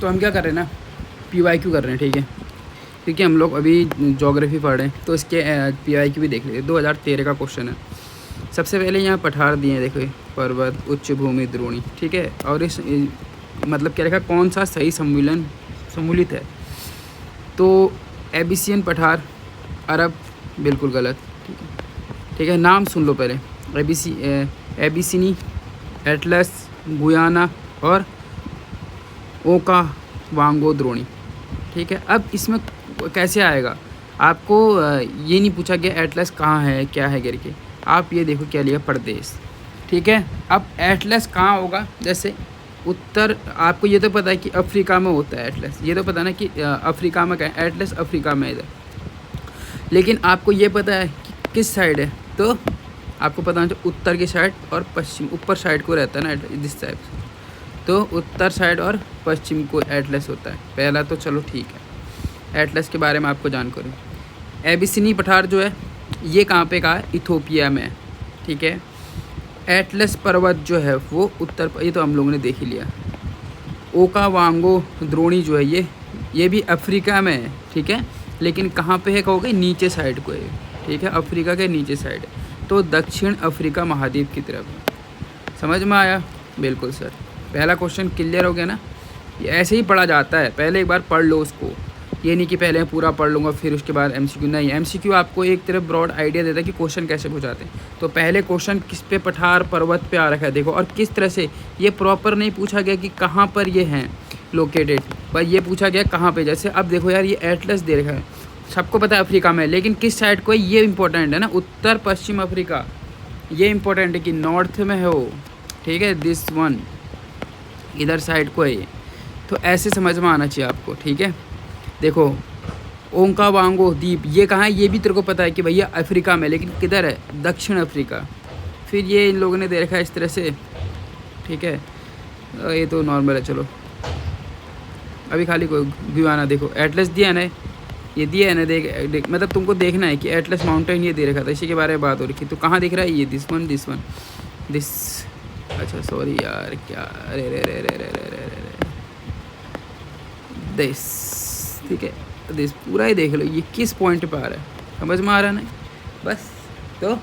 तो हम क्या कर रहे हैं ना, PYQ कर रहे हैं, ठीक है, क्योंकि हम लोग अभी ज्योग्राफी पढ़ रहे हैं तो इसके PYQ भी देख लेते। 2013 का क्वेश्चन है। सबसे पहले यहाँ पठार दिए हैं, देखो, पर्वत, उच्च भूमि, द्रोणी, ठीक है। और इस मतलब क्या लिखा, कौन सा सही सम्मिलित है। तो एबिसियन पठार, अरब, बिल्कुल गलत, ठीक है। नाम सुन लो पहले, एबिसिनी, एटलस, गुयाना और ओका वांगो द्रोणी, ठीक है। अब इसमें कैसे आएगा, आपको ये नहीं पूछा गया एटलस कहाँ है, क्या है करके। आप ये देखो क्या लिया, प्रदेश, ठीक है। अब एटलस कहाँ होगा, जैसे उत्तर, आपको ये तो पता है कि अफ्रीका में होता है एटलस, ये तो पता है ना कि अफ्रीका में क्या है, एटलस अफ्रीका में इधर। लेकिन आपको ये पता है कि किस साइड है, तो आपको पता है उत्तर की साइड और पश्चिम, ऊपर साइड को रहता है ना जिस टाइप से, तो उत्तर साइड और पश्चिम को एटलस होता है। पहला तो चलो ठीक है, एटलस के बारे में आपको जानकारी। एबिसिनी पठार जो है ये कहाँ पे कहा है, इथोपिया में, ठीक है। एटलस पर्वत जो है वो उत्तर, ये तो हम लोगों ने देख ही लिया। ओकावांगो द्रोणी जो है ये भी अफ्रीका में है, ठीक है। लेकिन कहाँ पे है कहोगे, नीचे साइड को है, ठीक है, अफ्रीका के नीचे साइड, तो दक्षिण अफ्रीका महाद्वीप की तरफ है। समझ में आया, बिल्कुल सर। पहला क्वेश्चन क्लियर हो गया ना, ये ऐसे ही पढ़ा जाता है, पहले एक बार पढ़ लो उसको, ये नहीं कि पहले मैं पूरा पढ़ लूँगा फिर उसके बाद MCQ। नहीं, MCQ आपको एक तरफ ब्रॉड आइडिया देता है कि क्वेश्चन कैसे पूछाते हैं। तो पहले क्वेश्चन किस पे, पठार पर्वत पे आ रखा है, देखो, और किस तरह से, ये प्रॉपर नहीं पूछा गया कि कहाँ पर ये हैं लोकेटेड, पर ये पूछा गया कहाँ पे। जैसे अब देखो यार, ये एटलस दे रखा है, सबको पता है अफ्रीका में, लेकिन किस साइड को है ये इंपॉर्टेंट है ना, उत्तर पश्चिम अफ्रीका, ये इंपॉर्टेंट है कि नॉर्थ में है वो, ठीक है, दिस वन इधर साइड को है ये। तो ऐसे समझ में आना चाहिए आपको, ठीक है। देखो, ओकावांगो द्वीप ये कहाँ है, ये भी तेरे को पता है कि भैया अफ्रीका में, लेकिन किधर है, दक्षिण अफ्रीका। फिर ये इन लोगों ने दे रखा है इस तरह से, ठीक है। ये तो नॉर्मल है, चलो अभी खाली कोई गुयाना, देखो एटलस दिया है ना, ये दिया है ना, देख मतलब तुमको देखना है कि एटलस माउंटेन ये दे रखा था, इसी के बारे में बात हो रही थी। तो कहाँ दिख रहा है ये, दिस वन, अच्छा सॉरी यार, क्या, अरे रे रे रे रे रे रे रे दिस, ठीक है, दिस पूरा ही देख लो, ये किस पॉइंट पे आ रहा है, समझ में आ रहा है ना, बस। तो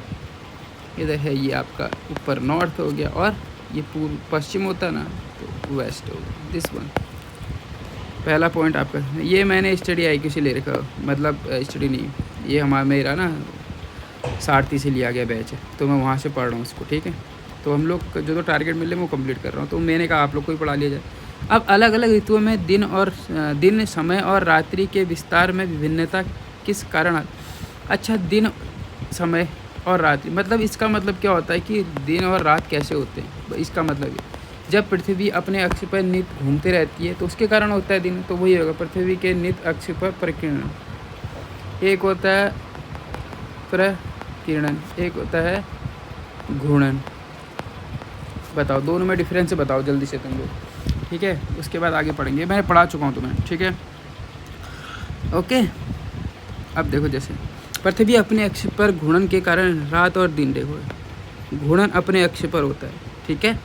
इधर है ये आपका ऊपर नॉर्थ हो गया, और ये पूर्व पश्चिम होता ना तो वेस्ट हो गया, दिस वन। पहला पॉइंट आपका, ये मैंने स्टडी IQ से ले रखा, मतलब स्टडी नहीं, ये मेरा ना सारथी से लिया गया बैच है, तो मैं वहाँ से पढ़ रहा हूँ उसको, ठीक है। तो हम लोग जो तो टारगेट मिले वो कंप्लीट कर रहा हूँ, तो मैंने कहा आप लोग को ही पढ़ा लिया जाए। अब अलग अलग ऋतुओं में दिन, समय और रात्रि के विस्तार में विभिन्नता किस कारण। अच्छा, दिन, समय और रात्रि, मतलब इसका मतलब क्या होता है कि दिन और रात कैसे होते हैं, इसका मतलब ये, जब पृथ्वी अपने अक्ष पर नित्य घूमते रहती है तो उसके कारण होता है दिन, तो वही होगा पृथ्वी के नित्य अक्ष पर परिक्रमा। एक होता है प्रकीर्णन, एक होता है घूर्णन। बताओ दोनों में डिफरेंस बताओ जल्दी से तुम लोग, ठीक है। उसके बाद आगे पढ़ेंगे, मैं पढ़ा चुका हूँ तुम्हें, ठीक है, ओके। अब देखो, जैसे पृथ्वी अपने अक्ष पर घूर्णन के कारण रात और दिन, देखो घूर्णन अपने अक्ष पर होता है, ठीक है।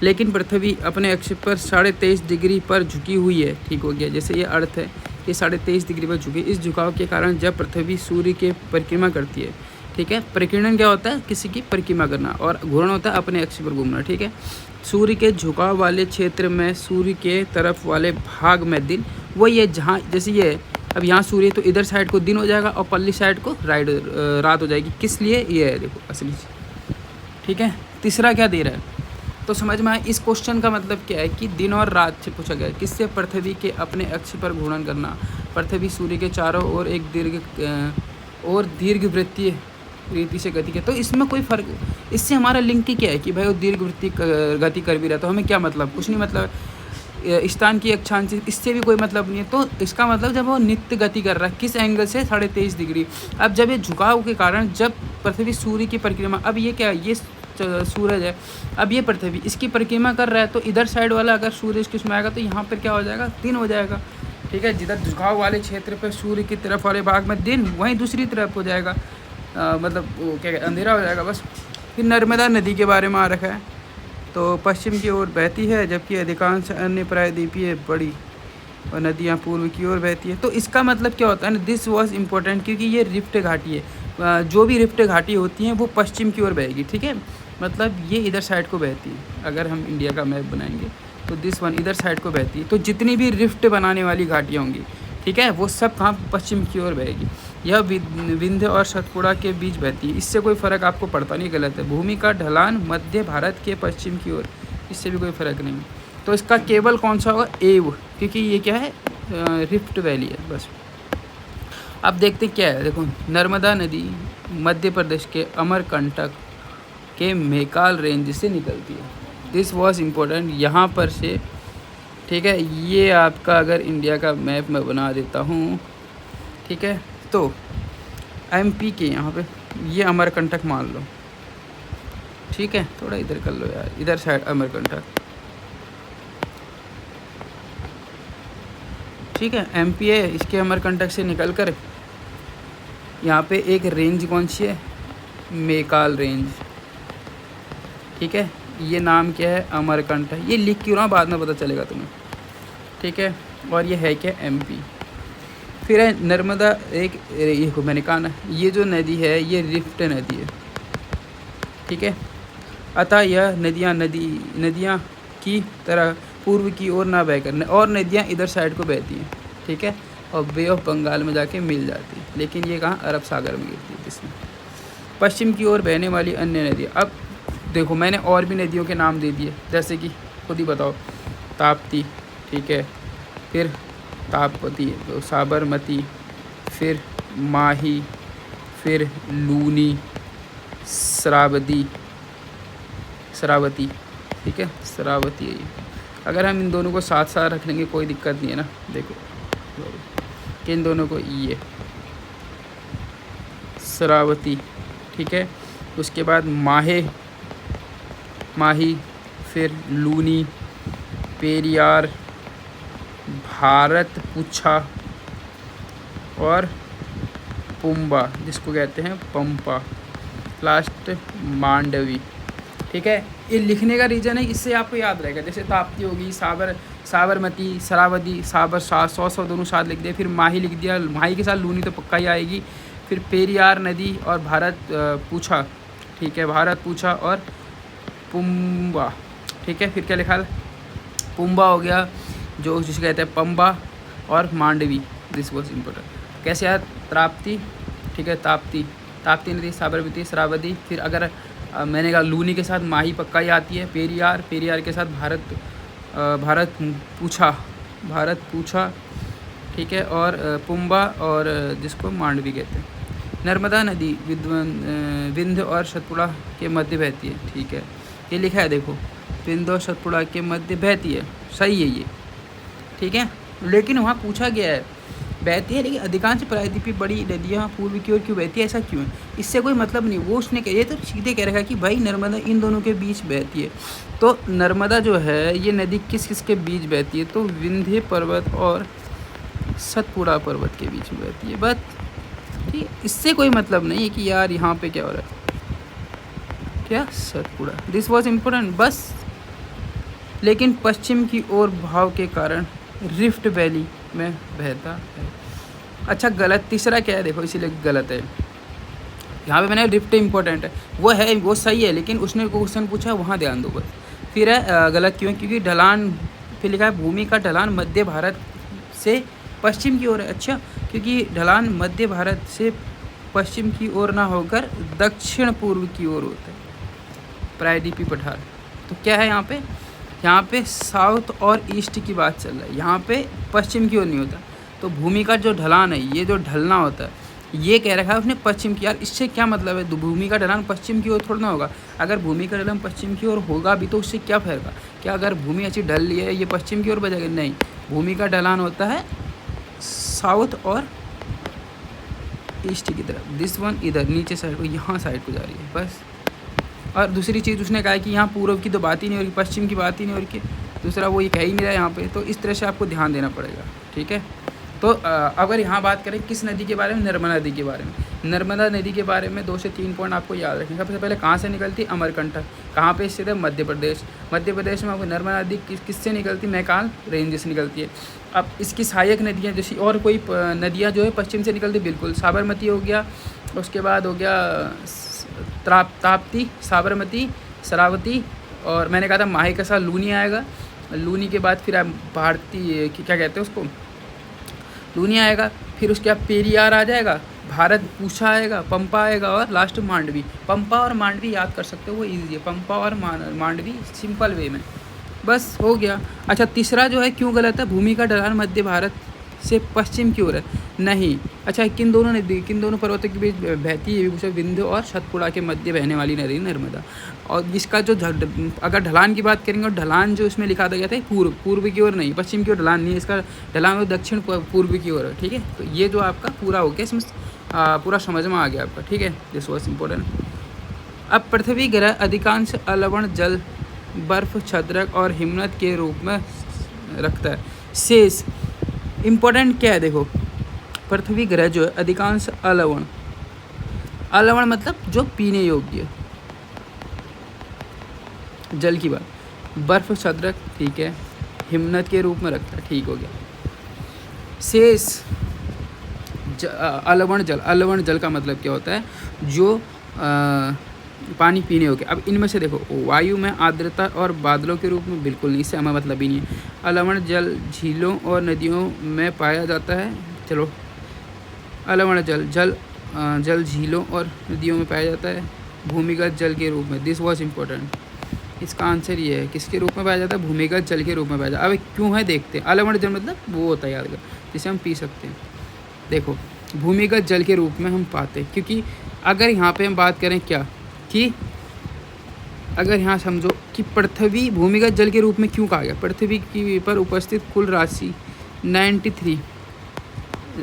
लेकिन पृथ्वी अपने अक्ष पर 23.5 डिग्री पर झुकी हुई है, ठीक हो गया। जैसे ये अर्थ है, ये 23.5 डिग्री पर झुकी, इस झुकाव के कारण जब पृथ्वी सूर्य के परिक्रमा करती है, ठीक है। परिक्रणन क्या होता है, किसी की परिक्रमा करना, और घूर्णन होता है अपने अक्ष पर घूमना, ठीक है। सूर्य के झुकाव वाले क्षेत्र में सूर्य के तरफ वाले भाग में दिन, वही है जहाँ, जैसे ये अब यहाँ सूर्य तो इधर साइड को दिन हो जाएगा और पल्ली साइड को रात हो जाएगी, किस लिए, ये है देखो असली, ठीक है। तीसरा क्या दे रहा है, तो समझ में आया। इस क्वेश्चन का मतलब क्या है कि दिन और रात से पूछा गया है, किससे, पृथ्वी के अपने अक्ष पर घूर्णन करना, पृथ्वी सूर्य के चारों ओर एक दीर्घवृत्तीय रीति से गति है। तो इसमें कोई फर्क, इससे हमारा लिंक ही क्या है कि भाई वो दीर्घवृत्तीय गति कर भी रहा है, तो हमें क्या मतलब, कुछ नहीं, मतलब स्थान की अक्षांश, इससे भी कोई मतलब नहीं है। तो इसका मतलब जब वो नित्य गति कर रहा है, किस एंगल से, 23.5 डिग्री। अब जब ये झुकाव के कारण जब पृथ्वी सूर्य की परिक्रमा, अब ये क्या है, ये सूरज है, अब ये पृथ्वी इसकी परिक्रमा कर रहा है, तो इधर साइड वाला अगर सूर्य इसके उसमें आएगा तो यहाँ पर क्या हो जाएगा, दिन हो जाएगा, ठीक है। जिधर झुकाव वाले क्षेत्र पर सूर्य की तरफ वाले भाग में दिन, वहीं दूसरी तरफ हो जाएगा, मतलब वो क्या अंधेरा हो जाएगा, बस। फिर नर्मदा नदी के बारे में आ रखा है, तो पश्चिम की ओर बहती है, जबकि अधिकांश अन्य प्रायद्वीपीय बड़ी और नदियाँ पूर्व की ओर बहती है। तो इसका मतलब क्या होता है ना, दिस वॉज इम्पोर्टेंट, क्योंकि ये रिफ्ट घाटी है। जो भी रिफ्ट घाटी होती हैं वो पश्चिम की ओर बहेगी, ठीक है। मतलब ये इधर साइड को बहती है। अगर हम इंडिया का मैप बनाएंगे तो दिस वन इधर साइड को बहती है। तो जितनी भी रिफ्ट बनाने वाली घाटियाँ होंगी, ठीक है, वो सब कहाँ पश्चिम की ओर बहेगी। यह विंध्य और सतपुड़ा के बीच बहती है। इससे कोई फ़र्क आपको पड़ता नहीं, गलत है। भूमि का ढलान मध्य भारत के पश्चिम की ओर, इससे भी कोई फ़र्क नहीं। तो इसका केवल कौन सा होगा, एव, क्योंकि ये क्या है, रिफ्ट वैली है बस। अब देखते क्या है, देखो नर्मदा नदी मध्य प्रदेश के अमरकंटक के मेकाल रेंज से निकलती है। दिस वॉज इम्पोर्टेंट यहाँ पर से, ठीक है। ये आपका अगर इंडिया का मैप मैं बना देता हूँ, ठीक है, तो एमपी के यहाँ पे ये अमरकंटक मान लो, ठीक है। थोड़ा इधर कर लो यार, इधर साइड अमरकंटक, ठीक है, एमपी है। इसके अमरकंटक से निकल कर यहाँ पे एक रेंज कौन सी है, मेकाल रेंज, ठीक है। ये नाम क्या है, अमरकंटक। ये लिख क्यों ना, बाद में पता चलेगा तुम्हें, ठीक है। और ये है क्या, एमपी। फिर है नर्मदा, एक ये मैंने कहा ना, ये जो नदी है ये रिफ्ट नदी है, ठीक है। अतः यह नदियाँ की तरह पूर्व की ओर ना बहकर, और नदियाँ इधर साइड को बहती हैं, ठीक है, और बे ऑफ बंगाल में जाके मिल जाती है। लेकिन ये कहाँ, अरब सागर में गिरती है। इसमें पश्चिम की ओर बहने वाली अन्य नदियाँ, अब देखो मैंने और भी नदियों के नाम दे दिए, जैसे कि खुद ही बताओ, ताप्ती, ठीक है, फिर तापती, तो साबरमती, फिर माही, फिर लूनी, शरावती, ठीक है, शरावती है ये। अगर हम इन दोनों को साथ साथ रख लेंगे कोई दिक्कत नहीं है ना। देखो कि इन दोनों को ये शरावती, ठीक है, उसके बाद माही, फिर लूनी, पेरियार, भारत पुछा और पुम्बा, जिसको कहते हैं पंपा, लास्ट मांडवी, ठीक है। ये लिखने का रीज़न है, इससे आपको याद रहेगा। जैसे ताप्ती होगी, साबरमती, शरावती, 100 दोनों साथ लिख दिया। फिर माही लिख दिया, माही के साथ लूनी तो पक्का ही आएगी। फिर पेरियार नदी और भारत पूछा, ठीक है, भारत पूछा और पुम्बा, ठीक है। फिर क्या लिखा है, पुम्बा हो गया, जो जिसे कहते हैं पंबा, और मांडवी, दिस वॉज इम्पोर्टेंट। कैसे यार, ताप्ती, ठीक है, ताप्ती नदी, साबरमती, शरावती, फिर अगर मैंने कहा लूनी के साथ माही पक्का ही आती है, पेरियार के साथ भारत पूछा, ठीक है, और पुम्बा, और जिसको मांडवी कहते हैं। नर्मदा नदी विंध्य और सतपुड़ा के मध्य बहती है, ठीक है, ये लिखा है देखो, विंध्य और सतपुड़ा के मध्य बहती है, सही है ये, ठीक है। लेकिन वहाँ पूछा गया है बहती है, लेकिन अधिकांश प्रायद्वीपीय बड़ी नदियाँ पूर्व की ओर क्यों बहती है, ऐसा क्यों है, इससे कोई मतलब नहीं। वो उसने कहा, ये तो सीधे कह रखा है कि भाई नर्मदा इन दोनों के बीच बहती है। तो नर्मदा जो है ये नदी किस किस के बीच बहती है, तो विंध्य पर्वत और सतपुड़ा पर्वत के बीच में बहती है, बस, ठीक है। इससे कोई मतलब नहीं है कि यार यहाँ पे क्या हो रहा है, क्या सतपुड़ा, दिस वॉज इम्पोर्टेंट बस। लेकिन पश्चिम की ओर भाव के कारण रिफ्ट वैली में बहता है। अच्छा गलत, तीसरा क्या है देखो, इसीलिए गलत है। यहाँ पे मैंने रिफ्ट इम्पोर्टेंट है, वो सही है, लेकिन उसने क्वेश्चन पूछा वहाँ ध्यान दो बस। फिर है गलत क्यों, क्योंकि ढलान, फिर लिखा है भूमि का ढलान मध्य भारत से पश्चिम की ओर है। अच्छा, क्योंकि ढलान मध्य भारत से पश्चिम की ओर ना होकर दक्षिण पूर्व की ओर होता है, प्रायद्वीपीय पठार। तो क्या है यहाँ पे साउथ और ईस्ट की बात चल रहा है, यहाँ पे पश्चिम की ओर नहीं होता। तो भूमि का जो ढलान है, ये जो ढलना होता है, ये कह रखा है उसने पश्चिम की। यार इससे क्या मतलब है, भूमि का ढलान पश्चिम की ओर थोड़ा ना होगा। अगर भूमि का ढलान पश्चिम की ओर होगा भी तो उससे क्या फ़ायदा, क्या अगर भूमि अच्छी ढल रही है ये पश्चिम की ओर बजाएगा, नहीं। भूमि का ढलान होता है साउथ और ईस्ट की तरफ। दिस वन इधर नीचे साइड को, यहाँ साइड को जा रही है बस। और दूसरी चीज़ उसने कहा है कि यहाँ पूर्व की तो बात ही नहीं हो रही, पश्चिम की बात ही नहीं हो रही, दूसरा वो ये कह ही नहीं रहा यहाँ पे। तो इस तरह से आपको ध्यान देना पड़ेगा, ठीक है। तो अगर यहाँ बात करें किस नदी के बारे में, नर्मदा नदी के बारे में। नर्मदा नदी के बारे में 2 से 3 पॉइंट आपको याद रखें। सबसे पहले कहाँ से निकलती? अमरकंटक। कहाँ पे स्थित है? मध्य प्रदेश। मध्य प्रदेश में आपको नर्मदा नदी किससे निकलती? मैकाल रेंज से निकलती है। अब इसकी सहायक नदियाँ जैसी और कोई नदियाँ जो है पश्चिम से निकलती, बिल्कुल। साबरमती हो गया, उसके बाद हो गया ताप्ती, साबरमती, शरावती, और मैंने कहा था माही के साथ लूनी आएगा। लूनी के बाद फिर भारती क्या कहते हैं उसको, लूनी आएगा। फिर उसके बाद पेरियार आ जाएगा, भारत पूछा आएगा, पंपा आएगा, और लास्ट मांडवी। पंपा और मांडवी याद कर सकते हो, वो ईजी है। पंपा और मांडवी सिंपल वे में, बस हो गया। अच्छा, तीसरा जो है क्यों गलत है? भूमि का ढलान मध्य भारत से पश्चिम की ओर है, नहीं। अच्छा, किन दोनों पर्वतों के बीच बहती है? विंध्य और सतपुड़ा के मध्य बहने वाली नदी नर्मदा। और इसका जो अगर ढलान की बात करेंगे, और ढलान जो इसमें लिखा गया था पूर्व की ओर नहीं, पश्चिम की ओर ढलान नहीं है इसका, ढलान दक्षिण पूर्व की ओर है, ठीक है। तो ये जो आपका पूरा हो गया, इसमें पूरा समझ में आ गया आपका, ठीक है। This was important. अब पृथ्वी ग्रह अधिकांश अलवण जल, बर्फ, छद्रक और हिमनद के रूप में रखता है। शेष इम्पोर्टेंट क्या है? देखो, पृथ्वी ग्रह जो है अधिकांश अलवण मतलब जो पीने योग्य जल की बात, बर्फ, छद्रक, ठीक है, हिमनद के रूप में रखता है, ठीक हो गया। शेष अलवण जल का मतलब क्या होता है? जो पानी पीने योग्य। अब इनमें से देखो, वायु में आर्द्रता और बादलों के रूप में, बिल्कुल नहीं, इससे हमें मतलब ही नहीं है। अलवण जल झीलों और नदियों में पाया जाता है। चलो, अलवण जल झीलों और नदियों में पाया जाता है भूमिगत जल के रूप में। This was important. इसका आंसर ये है, किसके रूप में पाया जाता है? भूमिगत जल के रूप में पाया जाता है। अब क्यों है देखते हैं। अलवण जल मतलब वो होता है, याद कर, जिसे हम पी सकते हैं। देखो, भूमिगत जल के रूप में हम पाते हैं, क्योंकि अगर यहाँ पे हम बात करें क्या कि अगर यहाँ समझो कि पृथ्वी भूमिगत जल के रूप में क्यों कहा गया? पृथ्वी की पर उपस्थित कुल राशि 93,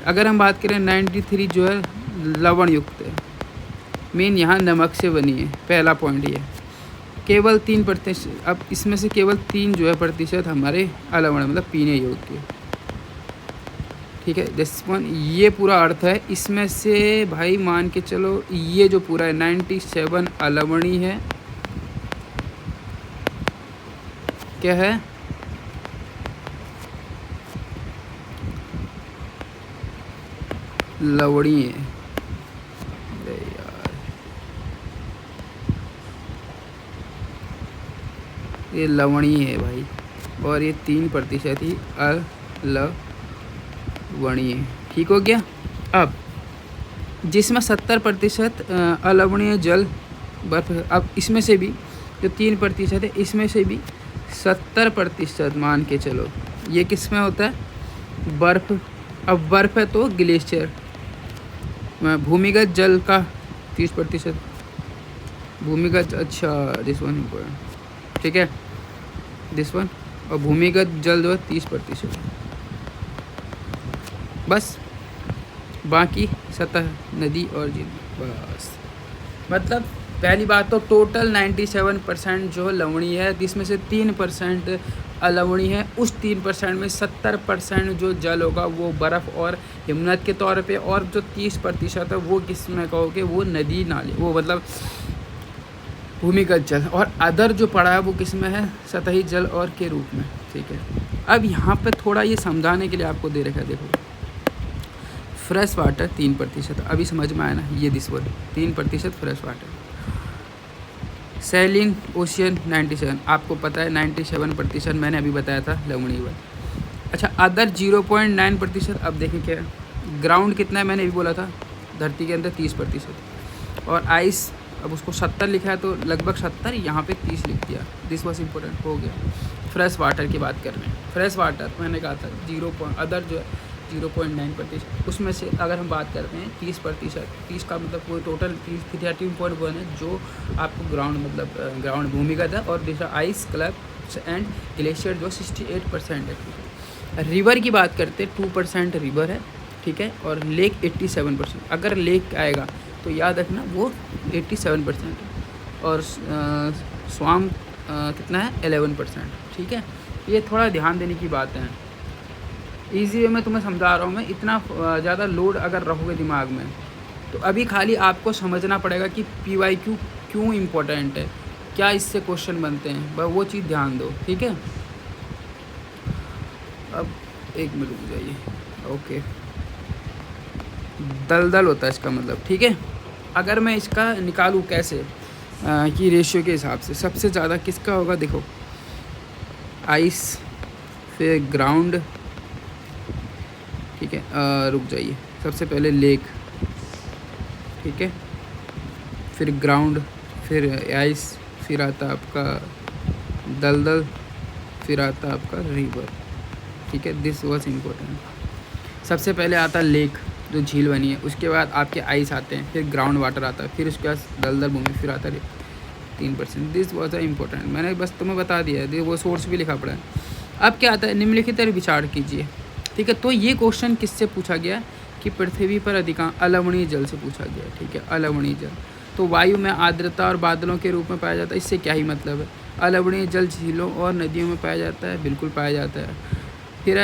अगर हम बात करें 93 जो है लवण युक्त है। मेन यहाँ नमक से बनी है, पहला पॉइंट ये। केवल 3%, अब इसमें से केवल 3 जो है प्रतिशत हमारे अलवण मतलब पीने योग्य, ठीक है। दिस वन, ये पूरा अर्थ है। इसमें से भाई मान के चलो, ये जो पूरा है 97 अलवणी है, क्या है? लवणी है। अरे यार, ये लवणी है भाई, और ये 3% ही अलवणीय, ठीक हो गया। अब जिसमें 70% अलवणीय जल बर्फ, अब इसमें से भी जो 3% है, इसमें से भी 70% मान के चलो, ये किस में होता है? बर्फ। अब बर्फ है तो ग्लेशियर। भूमिगत जल का 30%, भूमिगत, अच्छा दिस वन इम्पोर्टेंट, ठीक है, दिस वन। और भूमिगत जल जो है 30%, बस। बाकी सतह नदी और झील, बस। मतलब पहली बात तो टोटल 97% जो लवणीय है, जिसमें से 3% अलवणीय है। उस 3% में 70% जो जल होगा वो बर्फ़ और हिमनद के तौर पे, और जो 30% है वो किस में कहोगे? वो नदी नाले, वो मतलब भूमिगत जल। और अदर जो पड़ा है वो किस में है? सतही जल और के रूप में, ठीक है। अब यहाँ पे थोड़ा ये समझाने के लिए आपको दे रखा है, देखो, फ्रेश वाटर 3%, अभी समझ में आया ना? ये this world 3% fresh water. Saline ocean 97, आपको पता है 97% मैंने अभी बताया था लवणीय वाला। अच्छा, अदर 0.9%। अब देखें क्या ग्राउंड कितना है, मैंने अभी बोला था धरती के अंदर 30%, और आइस, अब उसको 70 लिखा है तो लगभग 70, यहाँ पे 30 लिख दिया। दिस वॉज इम्पोर्टेंट, हो गया। फ्रेश वाटर की बात कर रहे हैं। फ्रेश वाटर मैंने कहा था 0. अदर जो है 0.9%, उसमें से अगर हम बात करते हैं 30%, 30 का मतलब वो टोटल 13.1 है जो आपको ग्राउंड मतलब ग्राउंड भूमिगत है, और दूसरा आइस क्लब्स एंड ग्लेशियर जो 68% है, ठीक है। रिवर की बात करते 2% रिवर है, ठीक है, और लेक 87%। अगर लेक आएगा तो याद रखना वो 87% है, और स्वाम कितना है? 11%, ठीक है। ये थोड़ा ध्यान देने की बात है। ईजी वे में तुम्हें समझा रहा हूँ मैं। इतना ज़्यादा लोड अगर रखोगे दिमाग में तो अभी खाली आपको समझना पड़ेगा कि PYQ क्यों इम्पोर्टेंट है, क्या इससे क्वेश्चन बनते हैं, बस वो चीज़ ध्यान दो, ठीक है। अब एक मिनट रुक जाइए। ओके, दलदल होता है इसका मतलब, ठीक है। अगर मैं इसका निकालूँ कैसे कि रेशियो के हिसाब से सबसे ज़्यादा किसका होगा, देखो आइस, फिर ग्राउंड, ठीक है। रुक जाइए, सबसे पहले लेक, ठीक है, फिर ग्राउंड, फिर आइस, फिर आता आपका दलदल, फिर आता आपका रिवर, ठीक है। This was important. सबसे पहले आता लेक जो झील बनी है, उसके बाद आपके आइस आते हैं, फिर ग्राउंड वाटर आता है, फिर उसके बाद दलदल भूमि, फिर आता है 3%। दिस वॉज अ इम्पोर्टेंट, मैंने बस तुम्हें बता दिया है, वो सोर्स भी लिखा पड़ा है। अब क्या आता है, निम्नलिखित विचार कीजिए, ठीक है। तो ये क्वेश्चन किससे पूछा गया कि पृथ्वी पर अधिकांश अलवणीय जल से पूछा गया, ठीक है। अलवणीय जल तो वायु में आर्द्रता और बादलों के रूप में पाया जाता है, इससे क्या ही मतलब है। अलवणीय जल झीलों और नदियों में पाया जाता है, बिल्कुल पाया जाता है। फिर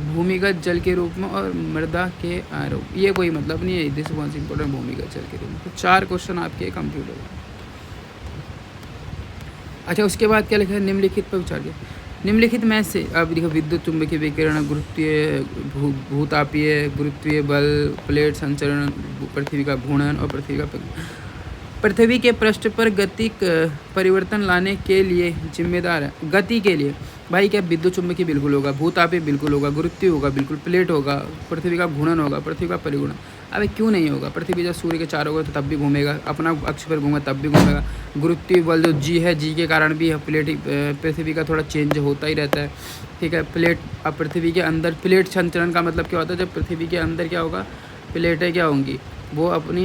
भूमिगत जल के रूप में और मृदा के आरोप, ये कोई मतलब नहीं है। दिस वॉज इम्पोर्टेंट, भूमिगत जल के रूप में। तो 4 क्वेश्चन आपके कंप्लीट हो गए। अच्छा, उसके बाद क्या लिखा है, निम्नलिखित पर विचार किया। निम्नलिखित में से अब देखो, विद्युत चुंबकीय विकिरण, गुरुत्वीय भूतापीय गुरुत्वीय बल, प्लेट संचरण, पृथ्वी का घूर्णन और पृथ्वी के पृष्ठ पर गति परिवर्तन लाने के लिए जिम्मेदार है। गति के लिए भाई क्या, विद्युत चुंबकीय बिल्कुल होगा, भूतापीय बिल्कुल होगा, गुरुत्वीय होगा, बिल्कुल प्लेट होगा, पृथ्वी का घूर्णन होगा, पृथ्वी का परिघूर्णन। अबे क्यों नहीं होगा, पृथ्वी जब सूर्य के चारों ओर तो तब भी घूमेगा, अपना अक्ष पर घूमेगा तब भी घूमेगा। गुरुत्वीय बल जो जी है, जी के कारण भी प्लेट पृथ्वी का थोड़ा चेंज होता ही रहता है, ठीक है। प्लेट, अब पृथ्वी के अंदर प्लेट संचरण का मतलब क्या होता है, जब पृथ्वी के अंदर क्या होगा, प्लेटें क्या होंगी, वो अपनी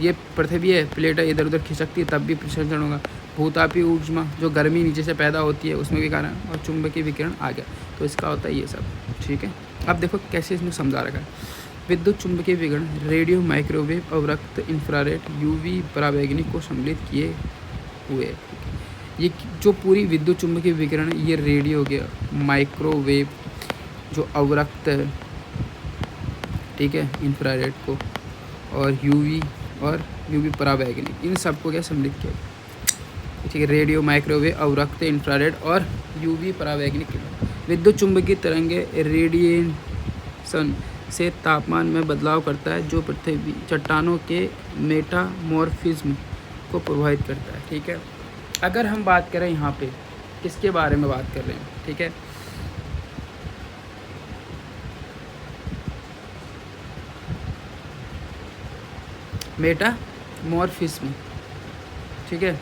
ये पृथ्वी है, प्लेटें इधर उधर खिसकती है, तब भी संचरण होगा। भूतापीय ऊष्मा जो गर्मी नीचे से पैदा होती है उसमें के कारण, और चुंबकीय विकिरण आ गया, तो इसका होता है ये सब, ठीक है। अब देखो कैसे इसमें समझा रखा है। विद्युत चुंबकीय विकिरण रेडियो, माइक्रोवेव, अवरक्त, इंफ्रारेड, यूवी परावैंगनिक को सम्मिलित किए हुए। ये जो पूरी विद्युत चुंबकीय विकिरण है, ये रेडियो हो गया, माइक्रोवेव जो अवरक्त है, ठीक है, इंफ्रारेड को, और यूवी परावैंगनिक, इन सबको क्या सम्मिलित किया, ठीक है। रेडियो, माइक्रोवेव, अवरक्त, इंफ्रारेड और यूवी परावैंगनिक विद्युत चुंबकीय तरंगे रेडिएशन से तापमान में बदलाव करता है, जो पृथ्वी चट्टानों के मेटामॉर्फिज्म को प्रभावित करता है, ठीक है। अगर हम बात करें यहाँ पे किसके बारे में बात कर रहे हैं, ठीक है, मेटामॉर्फिज्म, ठीक है।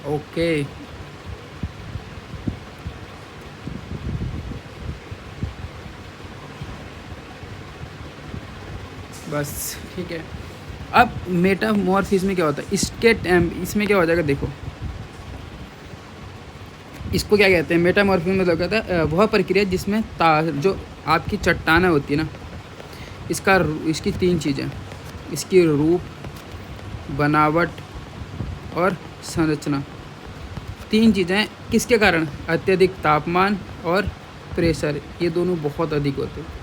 ओके, बस ठीक है। अब मेटामॉर्फिज्म में क्या होता है, इसमें क्या हो जाएगा, देखो इसको क्या कहते हैं, मेटामॉर्फिज्म मतलब कहता है वह प्रक्रिया जिसमें जो आपकी चट्टानें होती है ना, इसकी 3 चीज़ें, इसकी रूप, बनावट और संरचना, 3 चीज़ें किसके कारण, अत्यधिक तापमान और प्रेशर, ये दोनों बहुत अधिक होते हैं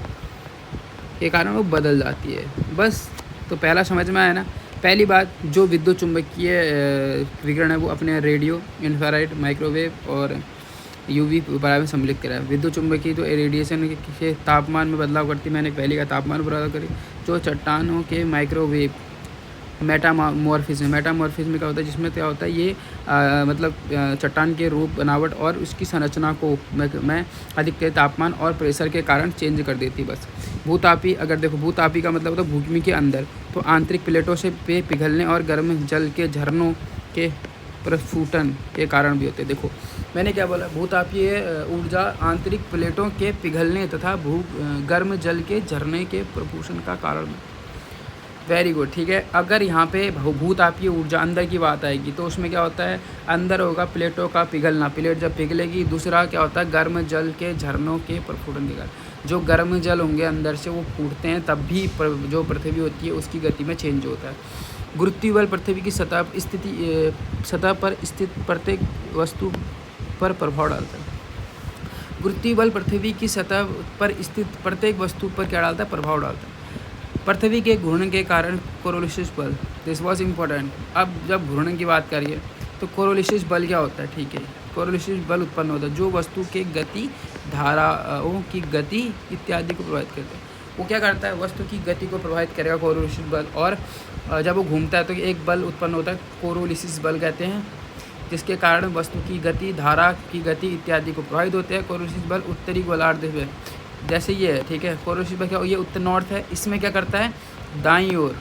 के कारण वो बदल जाती है, बस। तो पहला समझ में आया ना। पहली बात, जो विद्युत चुंबकीय विकिरण है वो अपने रेडियो, इंफ्रारेड, माइक्रोवेव और यूवी परावैंगनिक में सम्मिलित करा है। विद्युत चुंबकीय तो रेडिएशन के तापमान में बदलाव करती, मैंने पहले का तापमान बदलाव करी। जो चट्टानों के माइक्रोवेव, मेटामॉर्फिज्म में क्या होता है, जिसमें क्या होता है, ये मतलब चट्टान के रूप, बनावट और उसकी संरचना को मैं अधिक तापमान और प्रेशर के कारण चेंज कर देती, बस। भूतापी, अगर देखो भूतापी का मतलब होता है भूमि के अंदर, तो आंतरिक प्लेटों से पिघलने और गर्म जल के झरनों के प्रस्फुटन के कारण भी होते हैं। देखो मैंने क्या बोला, भूतापीय ऊर्जा आंतरिक प्लेटों के पिघलने तथा गर्म जल के झरने के प्रस्फुटन का कारण। वेरी गुड, ठीक है। अगर यहाँ पे भूतापीय ऊर्जा अंदर की बात आएगी तो उसमें क्या होता है, अंदर होगा प्लेटों का पिघलना, प्लेट जब पिघलेगी। दूसरा क्या होता है, गर्म जल के झरनों के प्रस्फुटन के कारण। जो गर्म जल होंगे अंदर से वो फूटते हैं, तब भी जो पृथ्वी होती है उसकी गति में चेंज होता है। गुरुत्वीय बल पृथ्वी की सतह पर स्थित प्रत्येक वस्तु पर प्रभाव डालता है। गुरुत्वीय बल पृथ्वी की सतह पर स्थित प्रत्येक वस्तु पर क्या डालता है? प्रभाव डालता है। पृथ्वी के घूर्णन के कारण कोरोलिसिस बल, दिस वॉज इम्पोर्टेंट। अब जब घूर्णन की बात करिए तो कोरोलिसिस बल क्या होता है? ठीक है, कोरोलिसिस बल उत्पन्न होता है जो वस्तु के गति, धाराओं की गति इत्यादि को प्रभावित करता है। वो क्या करता है? वस्तु की गति को प्रभावित करेगा कोरोलिसिस बल, और जब वो घूमता है तो एक बल उत्पन्न होता है, कोरोलिसिस बल कहते हैं, जिसके कारण वस्तु की गति, धारा की गति इत्यादि को प्रभावित होते हैं। कोरोलिसिस बल उत्तरी गोलार्ध में, जैसे ये है, ठीक है, कोरोलिसिस बल क्या, ये उत्तर नॉर्थ है, इसमें क्या करता है? दाईं ओर,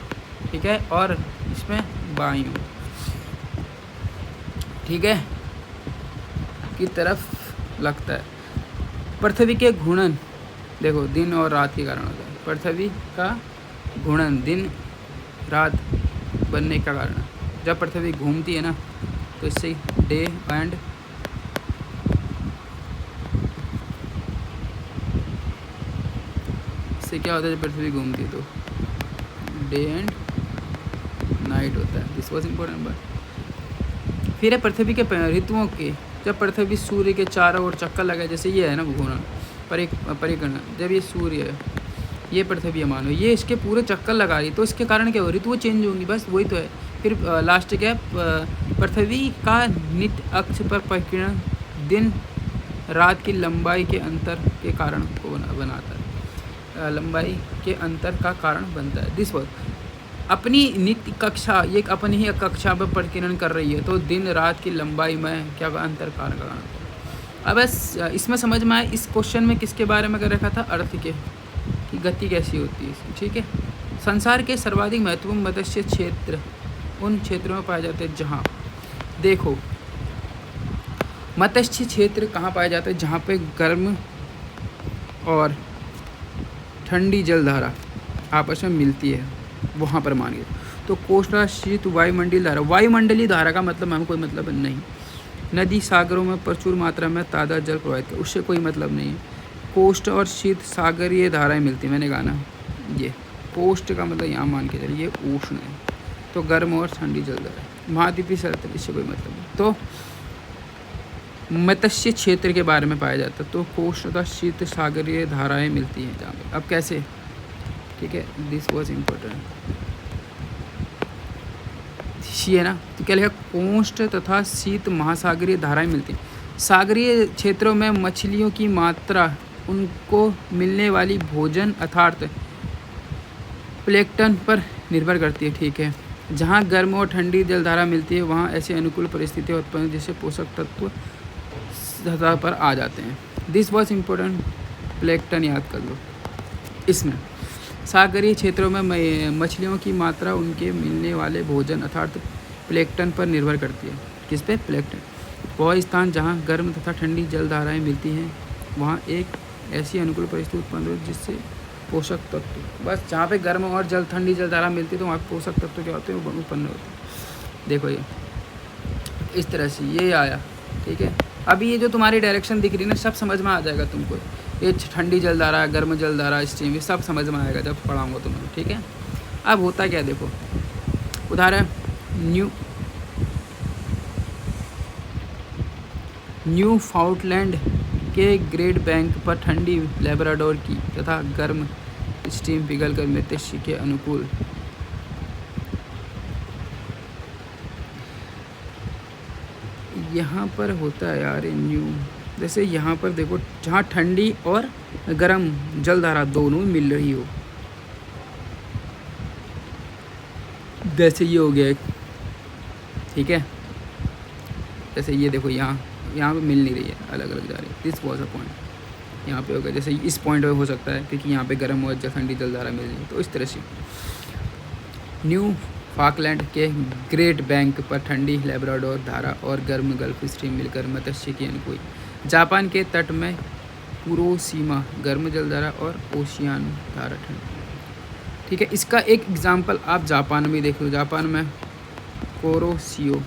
ठीक है, और इसमें बाईं ओर, ठीक है, की तरफ लगता है। पृथ्वी के घूर्णन देखो दिन और रात के कारण होता है। पृथ्वी का घूर्णन दिन रात बनने का कारण, जब पृथ्वी घूमती है ना तो इससे डे एंड इससे क्या होता है? जब पृथ्वी घूमती है तो डे एंड नाइट होता है। दिस वॉज इम्पोर्टेंट बात। फिर है पृथ्वी के ऋतुओं के, जब पृथ्वी सूर्य के चारों ओर चक्कर लगाए, जैसे ये है ना घूर्णन परिक्रमा, जब ये सूर्य है, ये पृथ्वी है मानो, ये इसके पूरे चक्कर लगा रही, तो इसके कारण क्या हो? ऋतुएं चेंज होंगी, बस वही तो है। फिर लास्ट क्या है? पृथ्वी का नित्य अक्ष पर परिक्रमा दिन रात की लंबाई के अंतर के कारण को बनाता है, लंबाई के अंतर का कारण बनता है। दिस वॉज अपनी नित्य कक्षा, ये अपनी ही कक्षा पर परिक्रमा कर रही है, तो दिन रात की लंबाई में क्या अंतर कारण का कारण। अब इसमें समझ में आया, इस क्वेश्चन में किसके बारे में कर रखा था? अर्थ के, कि गति कैसी होती है इसकी, ठीक है। संसार के सर्वाधिक महत्वपूर्ण मत्स्य क्षेत्र उन क्षेत्रों में पाए जाते हैं जहाँ, देखो मत्स्य क्षेत्र कहाँ पाए जाते हैं? जहाँ पे गर्म और ठंडी जलधारा आपस में मिलती है, वहाँ पर मानिए। तो कोष्ठा शीत वायुमंडलीय धारा, वायुमंडलीय धारा का मतलब हमें कोई मतलब नहीं। नदी सागरों में प्रचुर मात्रा में ताज़ा जल प्रवाहित कर, उससे कोई मतलब नहीं है। कोष्ठ और शीत सागरीय धाराएं मिलती, मैंने कहा ना, ये कोष्ठ का मतलब यहाँ मान के चलिए उष्ण है, तो गर्म और ठंडी जलधारा। महाद्वीपीय सतह, इससे कोई मतलब नहीं। तो मत्स्य क्षेत्र के बारे में पाया जाता है, तो कोष्ठ तथा शीत सागरीय धाराएं मिलती हैं जहाँ पे। अब कैसे, ठीक है, दिस वॉज इम्पोर्टेंट, है ना। तो क्या लिखा? कोष्ठ तथा शीत महासागरीय धाराएं मिलती हैं। सागरीय क्षेत्रों में मछलियों की मात्रा, उनको मिलने वाली भोजन अर्थात प्लैंकटन पर निर्भर करती है, ठीक है। जहाँ गर्म और ठंडी जलधारा मिलती है वहाँ ऐसी अनुकूल परिस्थितियाँ उत्पन्न जिससे पोषक तत्व सतह पर आ जाते हैं। दिस वॉज इम्पोर्टेंट, प्लैंकटन याद कर लो। इसमें सागरीय क्षेत्रों में मछलियों की मात्रा उनके मिलने वाले भोजन अर्थात प्लैंकटन पर निर्भर करती है। किस पे? प्लैंकटन। वह स्थान जहाँ गर्म तथा ठंडी जलधाराएं मिलती हैं वहाँ एक ऐसी अनुकूल परिस्थिति उत्पन्न हो जिससे पोषक तत्व, बस जहाँ पे गर्म और ठंडी जलधारा मिलती है तो वहाँ पोषक तत्व क्या होते हैं? वो उत्पन्न होते हैं। देखो ये इस तरह से ये आया, ठीक है। अभी ये जो तुम्हारी डायरेक्शन दिख रही है ना, सब समझ में आ जाएगा तुमको। ये ठंडी जलधारा, गर्म जलधारा, स्टीम, ये सब समझ में आएगा जब पढ़ाऊँगा तुम्हें, ठीक है। अब होता क्या, देखो उदाहरण न्यूफाउंडलैंड के ग्रेट बैंक पर ठंडी लेब्राडोर की तथा गर्म स्टीम पिघलकर मत्स्य के अनुकूल यहाँ पर होता है यार। जैसे यहाँ पर देखो, जहाँ ठंडी और गर्म जलधारा दोनों मिल रही हो, जैसे ये हो गया एक, ठीक है। जैसे ये देखो यहाँ पे मिल नहीं रही है, अलग अलग जा रही है। दिस वॉज अ पॉइंट, यहाँ पे होगा। जैसे इस पॉइंट पे हो सकता है क्योंकि यहाँ पे गर्म और ठंडी जलधारा मिल रही है, तो इस तरह से न्यू फाकलैंड के ग्रेट बैंक पर ठंडी लेब्राडोर धारा और गर्म गल्फ स्ट्रीम मिलकर मत्स्य की अनुकूल। जापान के तट में कुरोशिमा गर्म जलधारा और ओशियान धारा ठंडी, ठीक है। इसका एक एग्जाम्पल आप जापान में देख लो। जापान में कोरोशियो,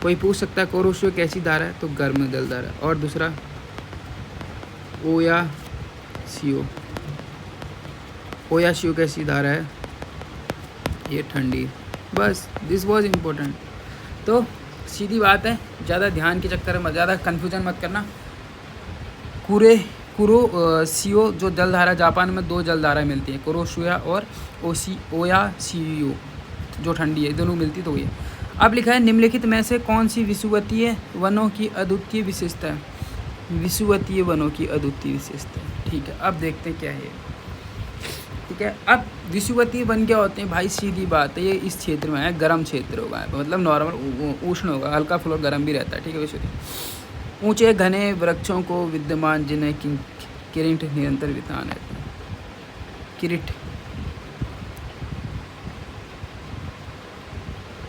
कोई पूछ सकता है कोरोशियो कैसी धारा है, तो गर्म जलधारा। और दूसरा CO, OHCO कैसी धारा है, ये ठंडी। बस दिस वॉज इम्पोर्टेंट। तो सीधी बात है, ज़्यादा ध्यान के चक्कर में ज़्यादा कन्फ्यूजन मत करना। कुरोशियो जो जलधारा, जापान में 2 जलधारा मिलती है, कुरोशिया और ओयाशियो जो ठंडी है, दोनों मिलती तो ये। अब लिखा है निम्नलिखित में से कौन सी विषुवतीय वनों की अद्वितीय विशेषता है। विषुवतीय वनों की अद्वितीय विशेषता, ठीक है। अब देखते हैं क्या है, ठीक है। अब विषुवतीय वन क्या होते हैं भाई, सीधी बात है, ये इस क्षेत्र में है, गर्म क्षेत्र होगा, मतलब नॉर्मल उष्ण होगा, हल्का फुल्का गर्म भी रहता है, ठीक है। विषुवतीय ऊंचे घने वृक्षों को विद्यमान जिन्हें किरीट निरंतर विद्यमान रहते हैं। किरीट,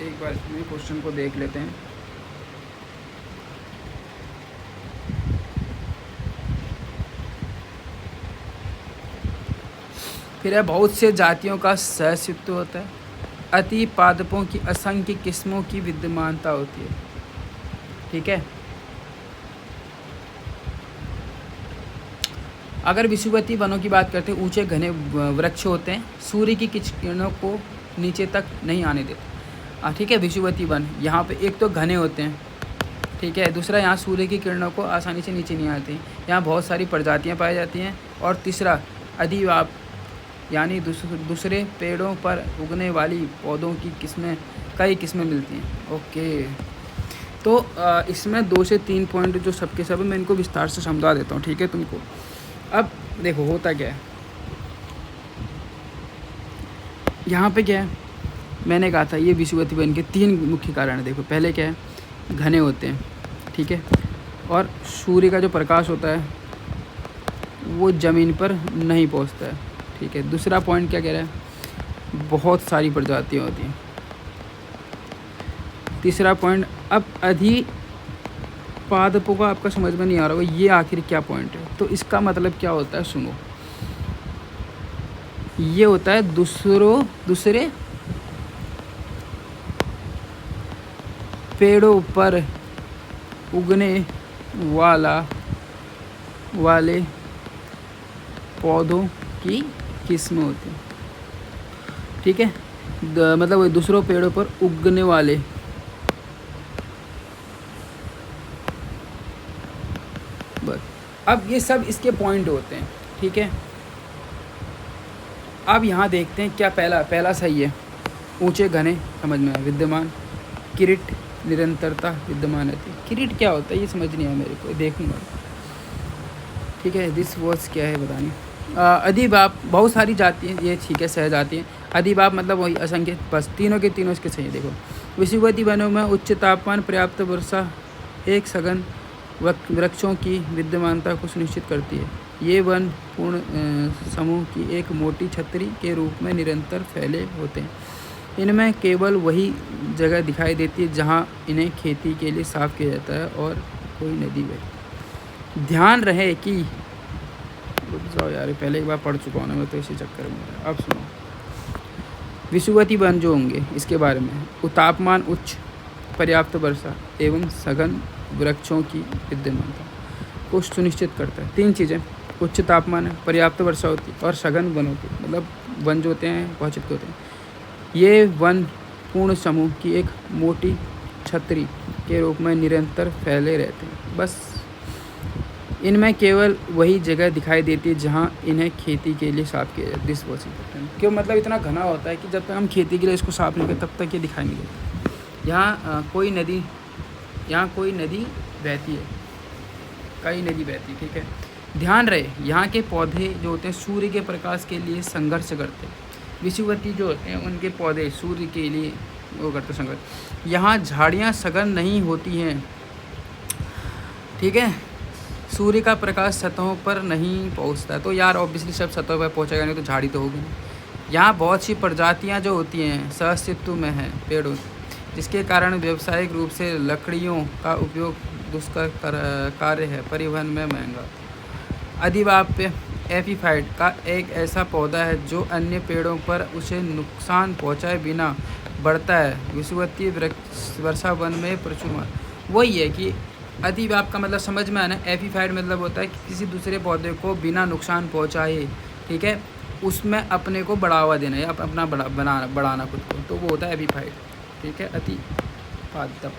एक बार इसमें क्वेश्चन को देख लेते हैं। फिर है बहुत से जातियों का सहअस्तित्व होता है। अति पादपों की असंख्य किस्मों की विद्यमानता होती है, ठीक है। अगर विषुवतीय वनों की बात करते हैं, ऊंचे घने वृक्ष होते हैं, सूर्य की किरणों को नीचे तक नहीं आने देते, ठीक है। विषुवतीय वन यहाँ पे एक तो घने होते हैं, ठीक है। दूसरा, यहाँ सूर्य की किरणों को आसानी से नीचे नहीं आती, यहाँ बहुत सारी प्रजातियाँ पाई जाती हैं। और तीसरा, अधिवाप यानी दूसरे पेड़ों पर उगने वाली पौधों की कई किस्में मिलती हैं, ओके। तो इसमें 2 से 3 पॉइंट जो सबके सब मैं इनको विस्तार से समझा देता हूँ, ठीक है तुमको। अब देखो होता क्या है यहाँ पे, क्या है मैंने कहा था, ये विषुवतीय वन के 3 मुख्य कारण है। देखो पहले क्या है, घने होते हैं, ठीक है, और सूर्य का जो प्रकाश होता है वो ज़मीन पर नहीं पहुंचता है, ठीक है। दूसरा पॉइंट क्या कह रहा है, बहुत सारी प्रजातियां होती हैं। तीसरा पॉइंट, अब अधिपादपों का आपका समझ में नहीं आ रहा होगा ये आखिर क्या पॉइंट है। तो इसका मतलब क्या होता है, सुनो, ये होता है दूसरे पेड़ों पर उगने वाले पौधों की किस्में होती हैं, ठीक है। मतलब दूसरों पेड़ों पर उगने वाले, बस। अब ये सब इसके पॉइंट होते हैं, ठीक है। अब यहाँ देखते हैं क्या पहला सही है, ऊंचे घने समझ में आया, विद्यमान, किरीट निरंतरता विद्यमान रहती है। किरीट क्या होता है ये समझ नहीं आया मेरे को, देखूंगा, ठीक है। दिस वॉज क्या है बतानी। अधिबाप बहुत सारी जाती हैं, ये ठीक है, सहजाती हैं। अधिबाप मतलब वही असंख्य, बस तीनों के तीनों इसके सही है। देखो विषुवतीय वनों में उच्च तापमान, पर्याप्त वर्षा, एक सघन वृक्षों की विद्यमानता को सुनिश्चित करती है। ये वन पूर्ण समूह की एक मोटी छतरी के रूप में निरंतर फैले होते हैं। इनमें केवल वही जगह दिखाई देती है जहाँ इन्हें खेती के लिए साफ किया जाता है और कोई नदी बहती। ध्यान रहे कि, रुक जाओ यार, पहले एक बार पढ़ चुका हूँ ना मैं, तो इसी चक्कर में। अब सुनो, विषुवतीय वन जो होंगे इसके बारे में, तापमान उच्च, पर्याप्त वर्षा एवं सघन वृक्षों की विद्यमानता को सुनिश्चित करता है। 3 चीज़ें, उच्च तापमान है, पर्याप्त वर्षा होती है और सघन वन होती है, मतलब वन जो होते हैं बहुत चित्त होते हैं। ये वन पूर्ण समूह की एक मोटी छतरी के रूप में निरंतर फैले रहते हैं। बस इनमें केवल वही जगह दिखाई देती है जहाँ इन्हें खेती के लिए साफ किया जाए। दिस वॉज इम्पोर्टेंट, क्यों, मतलब इतना घना होता है कि जब तक हम खेती के लिए इसको साफ नहीं करते तब तक ये दिखाई नहीं देता। यहाँ कोई नदी बहती है, कई नदी बहती है, ठीक है। ध्यान रहे यहाँ के पौधे जो होते हैं सूर्य के प्रकाश के लिए संघर्ष करते हैं। विषुवतीय जो होते हैं उनके पौधे सूर्य के लिए वो करते संघर्ष। यहाँ झाड़ियाँ सघन नहीं होती हैं, ठीक है। सूर्य का प्रकाश सतहों पर नहीं पहुँचता, तो यार ऑब्वियसली सब सतहों पर पहुँचेगा नहीं तो झाड़ी तो होगी नहीं। यहाँ बहुत सी प्रजातियाँ जो होती हैं सहअस्तित्व में हैं पेड़ों, जिसके कारण व्यावसायिक रूप से लकड़ियों का उपयोग दुष्कर कार्य है, परिवहन में महंगा। अधिबाप एपीफाइट का एक ऐसा पौधा है जो अन्य पेड़ों पर उसे नुकसान पहुंचाए बिना बढ़ता है। विषुवतीय वर्षा वन में प्रचुर वही है कि अतिव्याप का मतलब समझ में आना, एफीफाइड मतलब होता है कि किसी दूसरे पौधे को बिना नुकसान पहुंचाए, ठीक है, उसमें अपने को बढ़ावा देना या अपना बढ़ाना खुद को, तो वो होता है एफीफाइड, ठीक है। अतिपादप।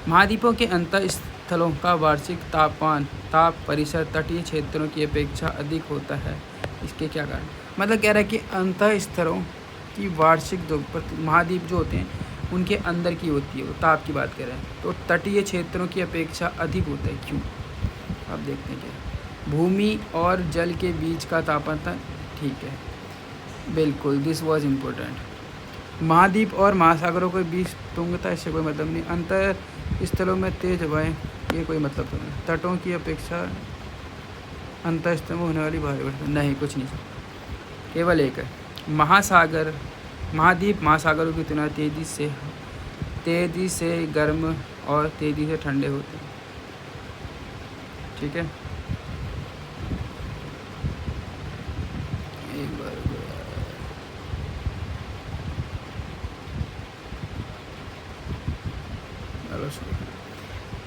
महाद्वीपों के अंतर स्थलों का वार्षिक ताप परिसर तटीय क्षेत्रों की अपेक्षा अधिक होता है, इसके क्या कारण? मतलब कह रहा है कि अंतर स्थलों की वार्षिक जो महाद्वीप जो होते हैं उनके अंदर की होती है, वो ताप की बात कर रहे हैं, तो तटीय क्षेत्रों की अपेक्षा अधिक होता है, क्यों? अब देखते हैं क्या। भूमि और जल के बीच का तापमान, ठीक है, बिल्कुल, दिस वाज इम्पोर्टेंट। महाद्वीप और महासागरों के बीच तुंगता, इससे कोई मतलब नहीं। अंतर स्थलों में तेज हवाएं, ये कोई मतलब तो नहीं। तटों की अपेक्षा अंतर स्थलों में होने वाली भारी वर्षा, नहीं, कुछ नहीं, केवल एक है। महाद्वीप महासागरों की तुलना तेज़ी से गर्म और तेज़ी से ठंडे होते हैं, ठीक है। एक बार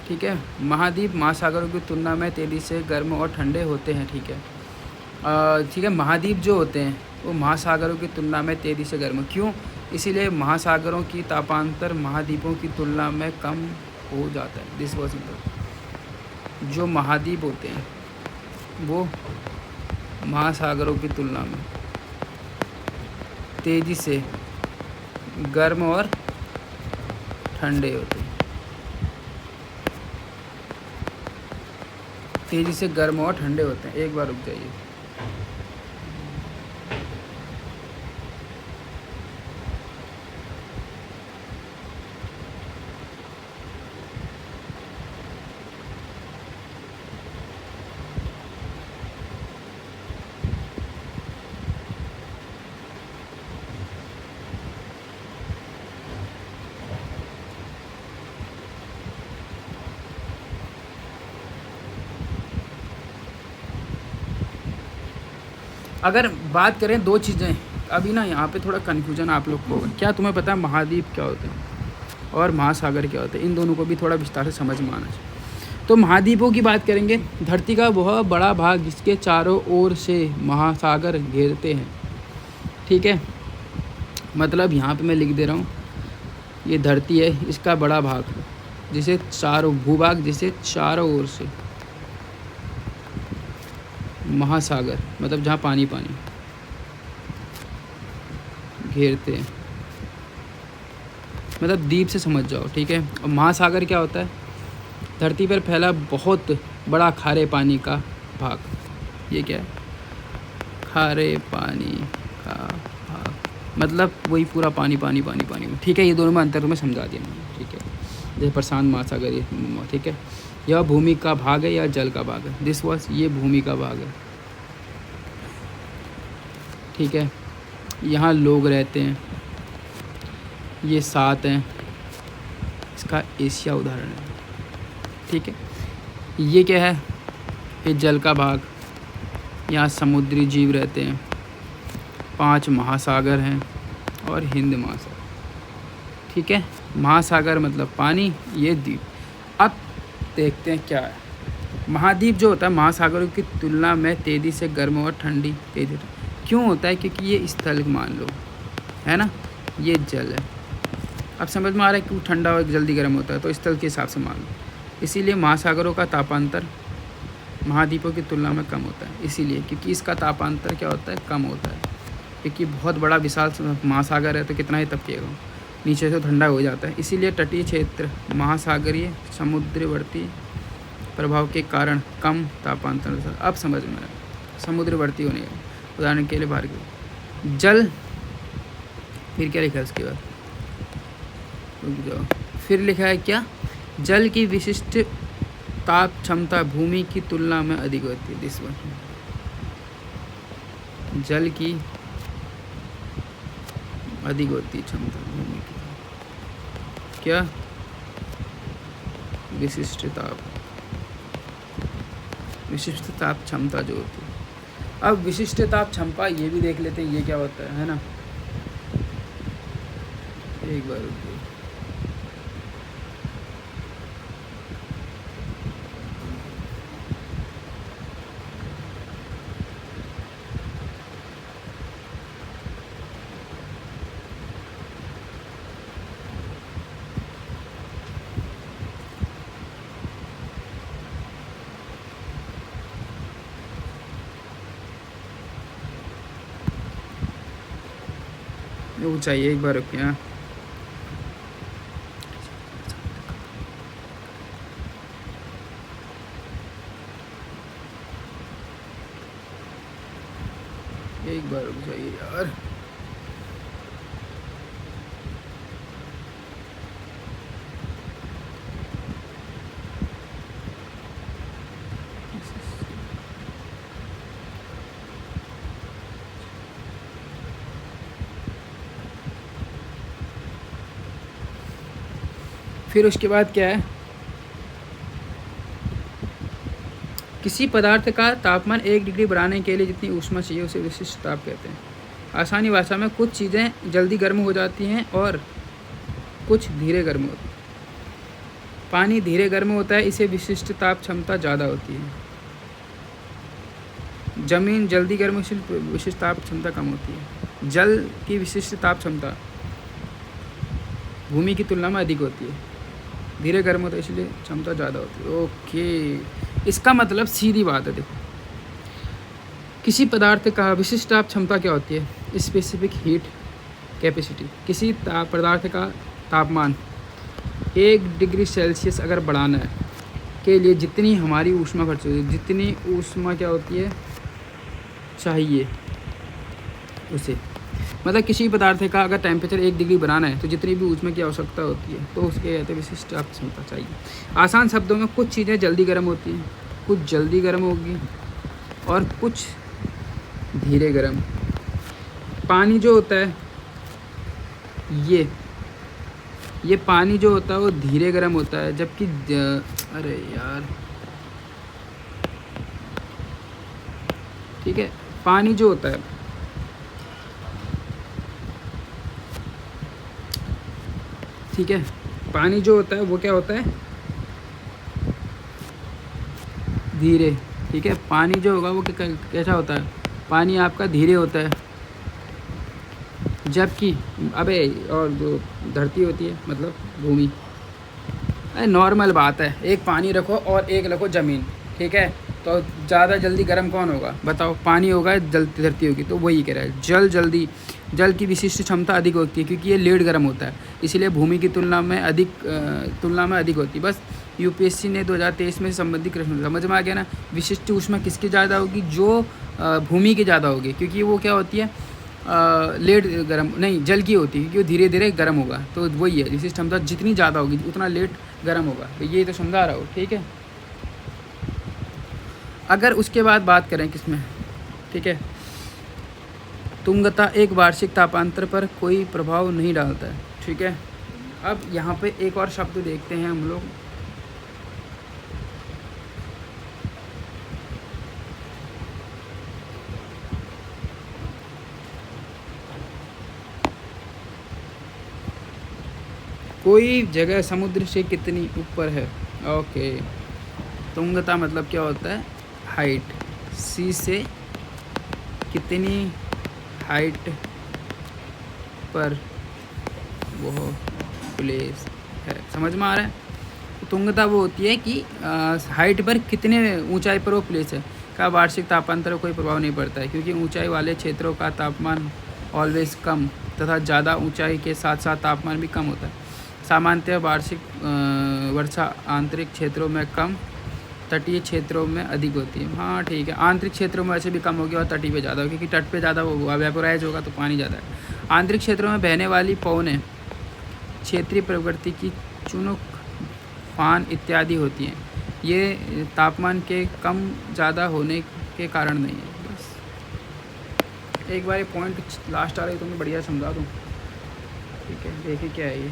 ठीक है, महाद्वीप महासागरों की तुलना में तेज़ी से गर्म और ठंडे होते हैं, ठीक है। ठीक है, महाद्वीप जो होते हैं वो महासागरों की तुलना में तेज़ी से गर्म, क्यों? इसीलिए महासागरों की तापांतर महाद्वीपों की तुलना में कम हो जाता है, दिस वॉज इम्पोर्टेंट। जो महाद्वीप होते हैं वो महासागरों की तुलना में तेज़ी से गर्म और ठंडे होते हैं, तेज़ी से गर्म और ठंडे होते हैं। एक बार रुक जाइए। अगर बात करें दो चीज़ें, अभी ना यहाँ पे थोड़ा कन्फ्यूजन आप लोग को होगा। क्या तुम्हें पता है महाद्वीप क्या होते हैं और महासागर क्या होते हैं? इन दोनों को भी थोड़ा विस्तार से समझ में आना चाहिए। तो महाद्वीपों की बात करेंगे, धरती का वह बड़ा भाग जिसके चारों ओर से महासागर घेरते हैं, ठीक है। मतलब यहाँ पे मैं लिख दे रहा हूँ, ये धरती है, इसका बड़ा भाग जिसे चारों भूभाग जिसे चारों ओर से महासागर, मतलब जहाँ पानी पानी घेरते हैं, मतलब द्वीप से समझ जाओ, ठीक है। और महासागर क्या होता है? धरती पर फैला बहुत बड़ा खारे पानी का भाग, ये क्या है? खारे पानी का भाग, मतलब वही पूरा पानी पानी पानी पानी में, ठीक है। ये दोनों में अंतर तुम्हें समझा दिया मैंने, ठीक है। जैसे प्रशांत महासागर, ये ठीक है, यह भूमि का भाग है या जल का भाग है? दिस वॉज, ये भूमि का भाग है, ठीक है। यहाँ लोग रहते हैं, ये 7 हैं, इसका एशिया उदाहरण है, ठीक है। ये क्या है? ये जल का भाग, यहाँ समुद्री जीव रहते हैं, 5 महासागर हैं और हिंद महासागर, ठीक है। महासागर मतलब पानी, ये द्वीप। अब देखते हैं क्या है। महाद्वीप जो होता है महासागरों की तुलना में तेज़ी से गर्म और ठंडी, तेज़ी क्यों होता है? क्योंकि ये स्थल मान लो है ना, ये जल है। अब समझ में आ रहा है क्यों ठंडा और जल्दी गर्म होता है? तो स्थल के हिसाब से मान लो, इसीलिए महासागरों का तापांतर महाद्वीपों की तुलना में कम होता है, इसीलिए क्योंकि इसका तापांतर क्या होता है? कम होता है, क्योंकि बहुत बड़ा विशाल महासागर है, तो कितना ही तपकेगा, नीचे से ठंडा हो जाता है। इसीलिए तटीय क्षेत्र महासागरीय समुद्रवर्ती प्रभाव के कारण कम तापांतर। अब समझ में आया, समुद्रवर्ती होने का उदाहरण के लिए भारत जल, फिर क्या लिखा है उसके बाद, रुक जाओ, फिर लिखा है क्या? जल की विशिष्ट ताप क्षमता भूमि की तुलना में अधिक होती है, दिस वन। जल की अधिक होती है क्षमता भूमि की, क्या? विशिष्ट ताप क्षमता जो होती है। अब विशिष्ट ताप क्षमता ये भी देख लेते हैं, ये क्या होता है ना। एक बार रुकिए, रुक जाइए एक बार, रुकिए। हाँ, एक बार रुक जाइए यार। फिर उसके बाद क्या है, किसी पदार्थ का तापमान 1 डिग्री बढ़ाने के लिए जितनी ऊष्मा चाहिए उसे विशिष्ट ताप कहते हैं। आसानी भाषा में कुछ चीज़ें जल्दी गर्म हो जाती हैं और कुछ धीरे गर्म होती हैं। पानी धीरे गर्म होता है, इसे विशिष्ट ताप क्षमता ज़्यादा होती है। जमीन जल्दी गर्म, विशिष्ट ताप क्षमता कम होती है। जल की विशिष्ट ताप क्षमता भूमि की तुलना में अधिक होती है, धीरे गर्म होता है इसलिए क्षमता ज़्यादा होती है। ओके, इसका मतलब सीधी बात है। देखो, किसी पदार्थ का विशिष्ट ताप क्षमता क्या होती है? Specific heat capacity. किसी पदार्थ का तापमान 1 डिग्री सेल्सियस अगर बढ़ाना है के लिए जितनी हमारी ऊष्मा खर्च होती है, जितनी ऊष्मा क्या होती है चाहिए उसे, मतलब किसी पदार्थ का अगर टेम्परेचर 1 डिग्री बढ़ाना है तो जितनी भी ऊष्मा की आवश्यकता होती है तो उसके कहते हैं विशिष्ट ताप क्षमता चाहिए। आसान शब्दों में कुछ चीज़ें जल्दी गर्म होती हैं, कुछ जल्दी गर्म होगी और कुछ धीरे गर्म। पानी जो होता है ये पानी जो होता है वो धीरे गर्म होता है, जबकि अरे यार, ठीक है, पानी जो होता है, ठीक है, पानी जो होता है वो क्या होता है? धीरे। ठीक है, पानी जो होगा वो कैसा होता है? पानी आपका धीरे होता है, जबकि अबे और जो धरती होती है मतलब भूमि, नॉर्मल बात है, एक पानी रखो और एक रखो ज़मीन, ठीक है, तो ज़्यादा जल्दी गर्म कौन होगा बताओ? पानी होगा, जल्दी धरती होगी। तो वही कह रहा है, जल की विशिष्ट क्षमता अधिक होती है क्योंकि ये लेट गर्म होता है, इसलिए भूमि की तुलना में अधिक होती है। बस यूपीएससी ने 2023 में संबंधित प्रश्न समझ में आ गया ना। विशिष्ट ऊष्मा किसकी ज़्यादा होगी? जो भूमि की ज़्यादा होगी, क्योंकि वो क्या होती है, लेट गर्म नहीं, जल की होती है क्योंकि वो धीरे धीरे गर्म होगा। तो वही है, विशिष्ट क्षमता जितनी ज़्यादा होगी उतना लेट गर्म होगा। तो ये तो समझा रहा हो, ठीक है। अगर उसके बाद बात करें किसमें, ठीक है, तुंगता एक वार्षिक तापांतर पर कोई प्रभाव नहीं डालता है, ठीक है। अब यहाँ पे एक और शब्द देखते हैं हम लोग, कोई जगह समुद्र से कितनी ऊपर है। ओके, तुंगता मतलब क्या होता है? हाइट, सी से कितनी हाइट पर वो प्लेस है, समझ में आ रहा है? तो तुंगता वो होती है कि हाइट पर कितने ऊंचाई पर वो प्लेस है का वार्षिक तापांतर कोई प्रभाव नहीं पड़ता है, क्योंकि ऊंचाई वाले क्षेत्रों का तापमान ऑलवेज कम तथा ज़्यादा ऊंचाई के साथ साथ तापमान भी कम होता है। सामान्यतः वार्षिक वर्षा आंतरिक क्षेत्रों में कम, तटीय क्षेत्रों में अधिक होती है। हाँ ठीक है, आंतरिक क्षेत्रों में वैसे भी कम होगी और तटीय पे ज़्यादा होगी, क्योंकि तट पे ज़्यादा वो वेपोराइज होगा तो पानी ज़्यादा है। आंतरिक क्षेत्रों में बहने वाली पवनें क्षेत्रीय प्रवृत्ति की चुनुक, फान इत्यादि होती हैं। ये तापमान के कम ज़्यादा होने के कारण नहीं है। बस एक बार ये पॉइंट लास्ट आ रही तो मैं बढ़िया समझा दूँ, ठीक है। देखिए क्या है ये,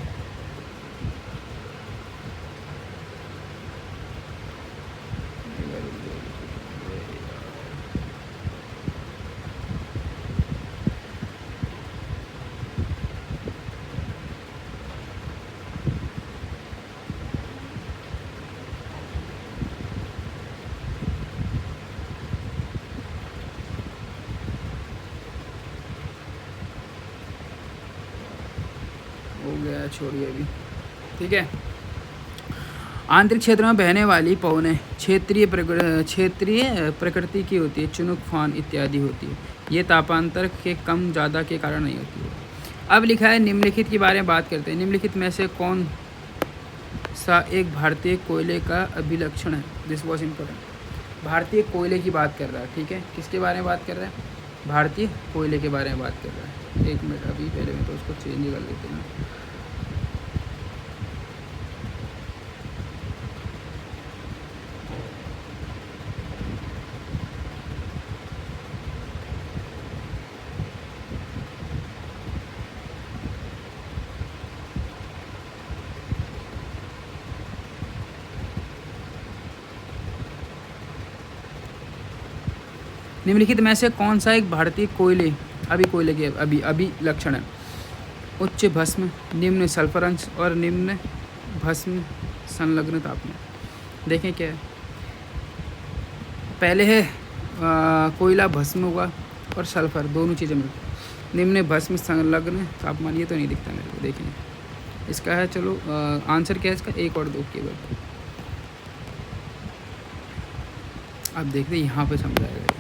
हो गया, छोड़िए अभी, ठीक है। आंतरिक क्षेत्रों में बहने वाली पवनें क्षेत्रीय प्रकृति की होती है, चुनुक, फान इत्यादि होती है। ये तापांतर के कम ज़्यादा के कारण नहीं होती है। अब लिखा है निम्नलिखित के बारे में बात करते हैं। निम्नलिखित में से कौन सा एक भारतीय कोयले का अभिलक्षण है? This was important. भारतीय कोयले की बात कर रहा है, ठीक है। किसके बारे में बात कर रहा है? भारतीय कोयले के बारे में बात कर रहा है। एक मिनट, अभी पहले में तो उसको चेंज कर लेते हैं। निम्नलिखित में से कौन सा एक भारतीय कोयले के अभी लक्षण है? उच्च भस्म, निम्न सल्फर अंश और निम्न भस्म संलग्न तापमान। देखें क्या है, पहले है कोयला भस्म होगा और सल्फर, दोनों चीज़ें मिलती। निम्न भस्म संलग्न तापमान, ये तो नहीं दिखता मेरे को। देखें इसका है, चलो आंसर क्या है इसका? 1 और 2 केवल। अब देखते यहाँ पे समझाएगा,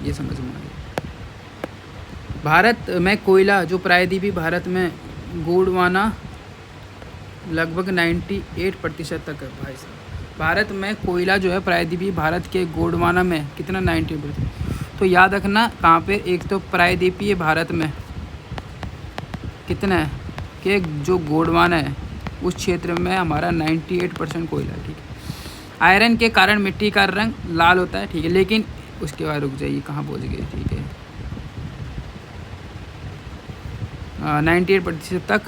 ये समझ में आ गया। भारत में कोयला जो प्रायद्वीपीय भारत में गोंडवाना लगभग 98% तक है भाई साहब। भारत में कोयला जो है प्रायद्वीपीय भारत के गोंडवाना में कितना 98%। तो याद रखना कहाँ पे, एक तो प्रायद्वीपीय भारत में कितना है कि जो गोंडवाना है उस क्षेत्र में हमारा 98% कोयला, ठीक है। आयरन के कारण मिट्टी का रंग लाल होता है, ठीक है। लेकिन उसके बाद रुक जाइए, कहाँ पहुँच गए, ठीक है। 98% तक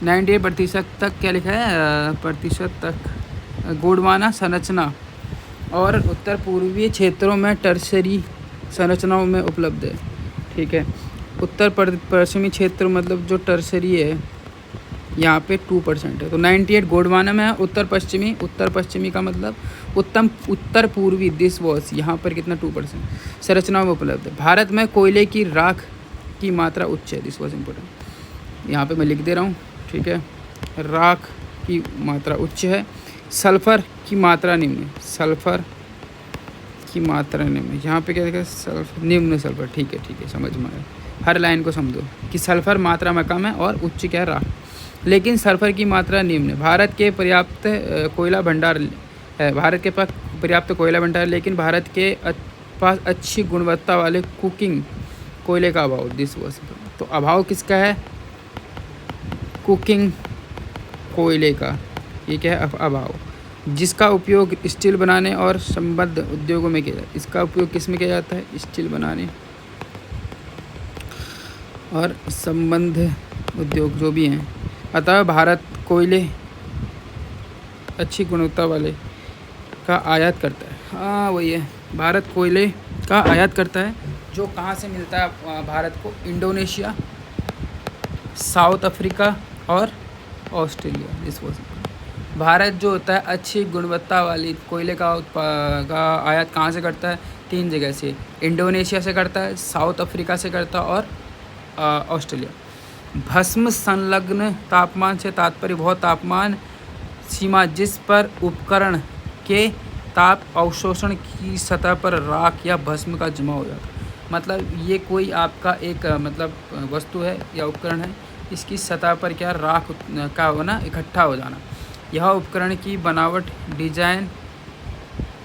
98% तक क्या लिखा है? प्रतिशत तक गोंडवाना संरचना और उत्तर पूर्वीय क्षेत्रों में टर्शरी संरचनाओं में उपलब्ध है, ठीक है। उत्तर पश्चिमी क्षेत्र मतलब जो टर्शरी है यहाँ पे 2% है। तो 98 गोंडवाना में है। उत्तर पश्चिमी का मतलब उत्तर पूर्वी, दिस वॉज, यहाँ पर कितना 2% संरचनाओं में उपलब्ध है। भारत में कोयले की राख की मात्रा उच्च है, दिस वॉज इम्पोर्टेंट। यहाँ पे मैं लिख दे रहा हूँ, ठीक है। राख की मात्रा उच्च है, सल्फर की मात्रा निम्न है। सल्फर की मात्रा निम्न, यहाँ पे क्या लिखा है? सल्फर निम्न सल्फर, ठीक है, समझ में आया। हर लाइन को समझो कि सल्फर मात्रा में कम है और उच्च क्या है? राख। लेकिन सल्फर की मात्रा निम्न है। भारत के पर्याप्त कोयला भंडार है, भारत के पास पर्याप्त कोयला भंडार, लेकिन भारत के पास अच्छी गुणवत्ता वाले कुकिंग कोयले का अभाव, दिस वॉज। तो अभाव किसका है? कुकिंग कोयले का, ये क्या है? अभाव, जिसका उपयोग स्टील बनाने और संबद्ध उद्योगों में किया जाता है। इसका उपयोग किस में किया जाता है? स्टील बनाने और संबद्ध उद्योग जो भी हैं। अतः भारत कोयले अच्छी गुणवत्ता वाले का आयात करता है। हाँ वही है, भारत कोयले का आयात करता है। जो कहाँ से मिलता है भारत को? इंडोनेशिया, साउथ अफ्रीका और ऑस्ट्रेलिया, दिस वॉज। भारत जो होता है अच्छी गुणवत्ता वाली कोयले का आयात कहाँ से करता है? 3 जगह से। इंडोनेशिया से करता है, साउथ अफ्रीका से करता है और ऑस्ट्रेलिया। भस्म संलग्न तापमान से तात्पर्य वह तापमान सीमा जिस पर उपकरण के ताप अवशोषण की सतह पर राख या भस्म का जमा हो जाता है। मतलब ये कोई आपका एक मतलब वस्तु है या उपकरण है, इसकी सतह पर क्या राख का होना, इकट्ठा हो जाना। यह उपकरण की बनावट डिजाइन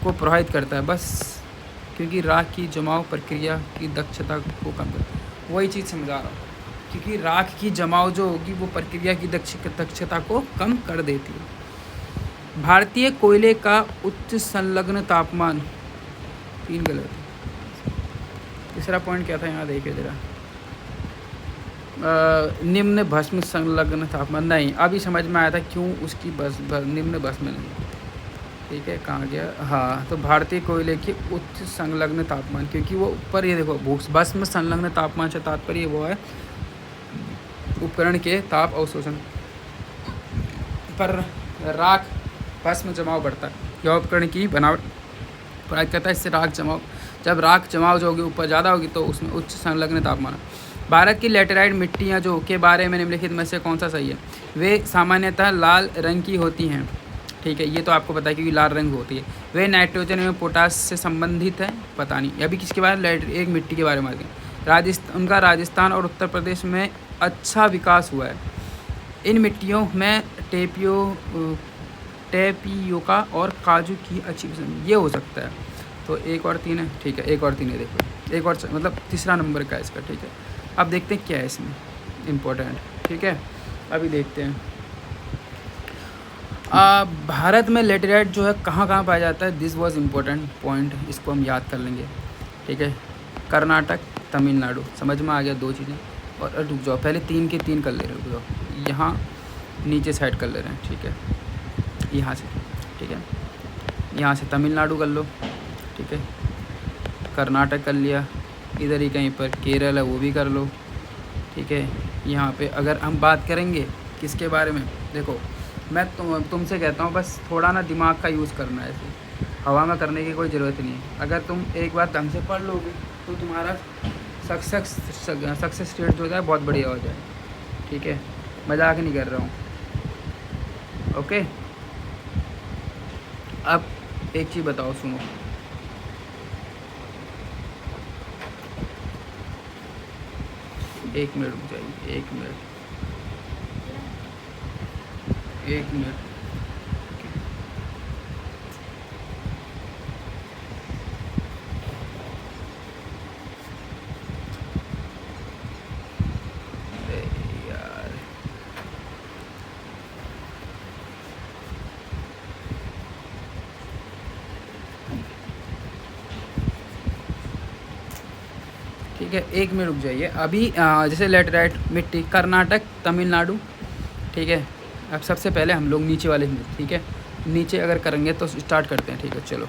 को प्रभावित करता है, बस क्योंकि राख की जमाव प्रक्रिया की दक्षता को कम करता है। वही चीज़ समझा रहा हूँ, क्योंकि राख की जमाव जो होगी वो प्रक्रिया की दक्षता को कम कर देती है। भारतीय कोयले का उच्च संलग्न तापमान, 3 गलत। तीसरा पॉइंट क्या था यहाँ देखिए ज़रा, निम्न भस्म संलग्न तापमान। नहीं, अभी समझ में आया था क्यों उसकी निम्न भस्म नहीं, ठीक है। कहाँ गया? हाँ, तो भारतीय कोयले के उच्च संलग्न तापमान, क्योंकि वो ऊपर, ये देखो भस्म संलग्न तापमान से तात्पर्य वो है उपकरण के ताप अवशोषण पर राख भस्म जमाव बढ़ता है। यह उपकरण की बनावट प्रभावित करता है, इससे राख जमाव, जब राख जमाव जो होगी ऊपर ज़्यादा होगी तो उसमें उच्च संलग्न तापमान। भारत की लैटेराइट मिट्टियाँ जो के बारे में निम्नलिखित में से कौन सा सही है? वे सामान्यतः लाल रंग की होती हैं, ठीक है, ये तो आपको पता है क्योंकि लाल रंग होती है। वे नाइट्रोजन एवं पोटास से संबंधित है, पता नहीं। अभी किसके बारे में, एक मिट्टी के बारे में आगे। उनका राजस्थान और उत्तर प्रदेश में अच्छा विकास हुआ है। इन मिट्टियों में टेपियोका और काजू की अच्छी किस्म, ये हो सकता है। तो 1 और 3 है, ठीक है, 1 और 3 है। देखो 1 और मतलब तीसरा नंबर का इसका, ठीक है। अब देखते हैं क्या है इसमें इम्पोर्टेंट, ठीक है। अभी देखते हैं भारत में लेटेराइट जो है कहाँ कहाँ पाया जाता है। दिस वाज इम्पोर्टेंट पॉइंट, इसको हम याद कर लेंगे, ठीक है। कर्नाटक, तमिलनाडु, समझ में आ गया 2 चीज़ें। और रुक जाओ, पहले 3 के 3 कर ले रहे, रुक जाओ, यहाँ नीचे साइड कर ले रहे हैं, ठीक है, यहाँ से, ठीक है। यहाँ से तमिलनाडु कर लो, ठीक है, कर्नाटक कर लिया, इधर ही कहीं पर केरल है वो भी कर लो, ठीक है। यहाँ पे अगर हम बात करेंगे किसके बारे में, देखो मैं तुमसे कहता हूँ बस थोड़ा ना दिमाग का यूज़ करना है, ऐसे हवा में करने की कोई ज़रूरत नहीं है। अगर तुम एक बार ढंग से पढ़ लोगे तो तुम्हारा सक्सेस रेट जो होता है बहुत बढ़िया हो जाए, ठीक है। मजाक नहीं कर रहा हूँ, ओके। अब एक चीज़ बताओ, सुनो, एक मिनट रुक जाइए, एक मिनट। अरे यार, ठीक है, 1 मिनट रुक जाइए। अभी जैसे लेटराइट मिट्टी कर्नाटक, तमिलनाडु, ठीक है। अब सबसे पहले हम लोग नीचे वाले में, ठीक है, नीचे अगर करेंगे तो स्टार्ट करते हैं, ठीक है। चलो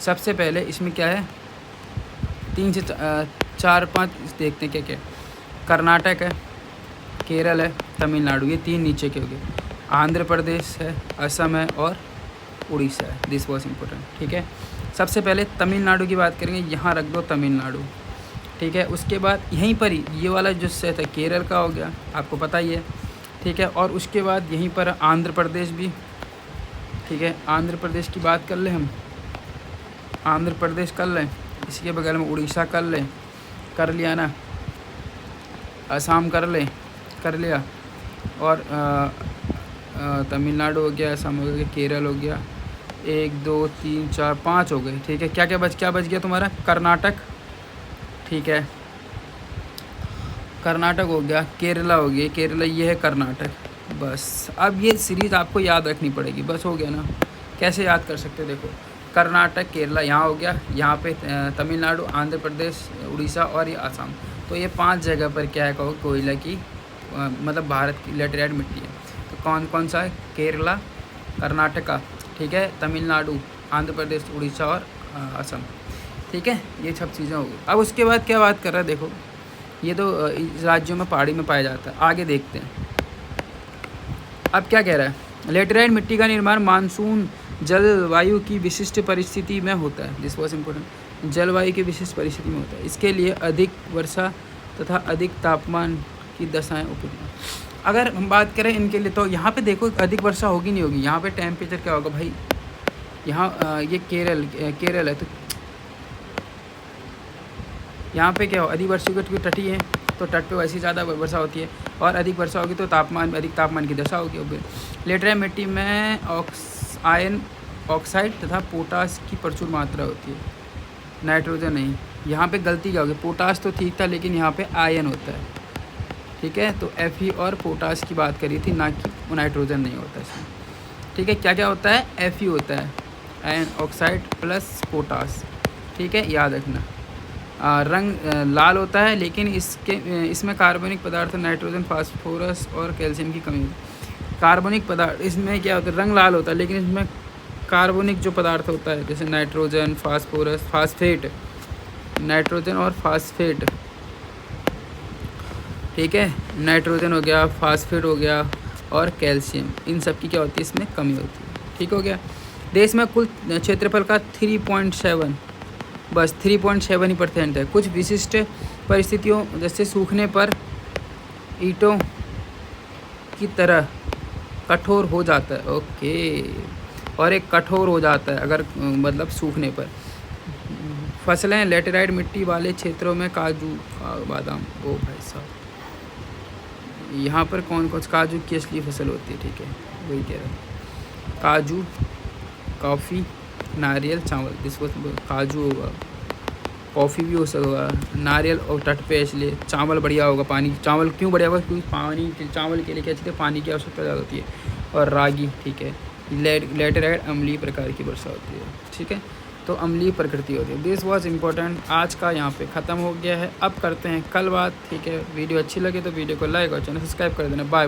सबसे पहले इसमें क्या है, 3 से 4-5 देखते हैं क्या क्या। कर्नाटक है, केरल है, तमिलनाडु, ये 3 नीचे के हो गए। आंध्र प्रदेश है, असम है और उड़ीसा है। दिस वॉज इम्पोर्टेंट, ठीक है। सबसे पहले तमिलनाडु की बात करेंगे, यहाँ रख दो तमिलनाडु, ठीक है। उसके बाद यहीं पर ही ये वाला जो सेट है केरल का हो गया, आपको पता ही है, ठीक है। और उसके बाद यहीं पर आंध्र प्रदेश भी, ठीक है। आंध्र प्रदेश की बात कर लें हम, आंध्र प्रदेश कर लें, इसके बगल में उड़ीसा कर लें, कर लिया ना, असम कर लें, कर लिया, और तमिलनाडु हो गया, असम हो गया, केरल हो गया, 1 2 3 4 5 हो गए, ठीक है। क्या बच गया तुम्हारा, कर्नाटक, ठीक है, कर्नाटक हो गया, केरला हो गया, केरला ये है कर्नाटक, बस। अब ये सीरीज़ आपको याद रखनी पड़ेगी, बस हो गया ना। कैसे याद कर सकते हो, देखो कर्नाटक, केरला यहाँ हो गया, यहाँ पे तमिलनाडु, आंध्र प्रदेश, उड़ीसा और ये असम। तो ये 5 जगह पर क्या है कहो कोयला की मतलब भारत की लेटेराइट मिट्टी है। तो कौन कौन सा है, केरला, कर्नाटका, ठीक है, तमिलनाडु, आंध्र प्रदेश, उड़ीसा और असम, ठीक है। ये सब चीज़ें हो गई। अब उसके बाद क्या बात कर रहा है, देखो ये तो इस राज्यों में पहाड़ी में पाया जाता है। आगे देखते हैं अब क्या कह रहा है। लेटेराइट मिट्टी का निर्माण मानसून जलवायु की विशिष्ट परिस्थिति में होता है। दिस वॉज इम्पोर्टेंट, जलवायु की विशिष्ट परिस्थिति में होता है। इसके लिए अधिक वर्षा तथा अधिक तापमान की दशाएं उपयुक्त हैं। अगर हम बात करें इनके लिए तो यहाँ पे देखो अधिक वर्षा होगी नहीं होगी, यहाँ पे टेम्परेचर क्या होगा भाई, यहाँ ये केरल है तो यहाँ पे क्या हो, अधिक वर्षा की तटी है तो तट पे वैसे ज़्यादा वर्षा होती है, और अधिक वर्षा होगी तो अधिक तापमान की दशा होगी। लेटेराइट मिट्टी में आयरन ऑक्साइड तथा पोटास की प्रचुर मात्रा होती है, नाइट्रोजन नहीं। यहाँ पे गलती क्या होगी, पोटास तो ठीक था लेकिन यहाँ पे आयरन होता है, ठीक है। तो Fe और पोटास की बात करी थी, ना कि नाइट्रोजन नहीं होता इसमें, ठीक है। क्या क्या होता है, Fe होता है, आयरन ऑक्साइड प्लस पोटास, ठीक है, याद रखना। रंग लाल होता है, लेकिन इसमें कार्बनिक पदार्थ नाइट्रोजन, फास्फोरस और कैल्शियम की कमी होती है। कार्बनिक पदार्थ इसमें क्या होता है, रंग लाल होता है लेकिन इसमें कार्बनिक जो पदार्थ होता है जैसे नाइट्रोजन, फास्फोरस, फास्फेट, नाइट्रोजन और फास्फेट, ठीक है, नाइट्रोजन हो गया, फास्फेट हो गया और कैल्शियम, इन सब की क्या होती है, इसमें कमी होती है, ठीक हो गया। देश में कुल क्षेत्रफल का 3.7 बस 3.7% है। कुछ विशिष्ट परिस्थितियों जैसे सूखने पर ईंटों की तरह कठोर हो जाता है, ओके। और एक कठोर हो जाता है अगर मतलब सूखने पर। फसलें लेटेराइट मिट्टी वाले क्षेत्रों में काजू बादाम, ओ भाई साहब यहाँ पर कौन कौन काजू की असली फसल होती है, ठीक है वही कह रहा हूँ। काजू, कॉफ़ी, नारियल, चावल, दिस काजू होगा, कॉफ़ी भी हो सकता, नारियल और तट पे इसलिए चावल बढ़िया होगा। पानी, चावल क्यों बढ़िया होगा, क्योंकि पानी, चावल के लिए क्या चाहिए, पानी की आवश्यकता ज़्यादा होती है। और रागी, ठीक है। लेटेराइट अम्लीय प्रकार की वर्षा होती है, ठीक है, तो अम्लीय प्रकृति होती है। This was important. आज का यहाँ पे ख़त्म हो गया है। अब करते हैं कल बात, ठीक है। वीडियो अच्छी लगे तो वीडियो को लाइक और चैनल सब्सक्राइब कर देना। Bye bye.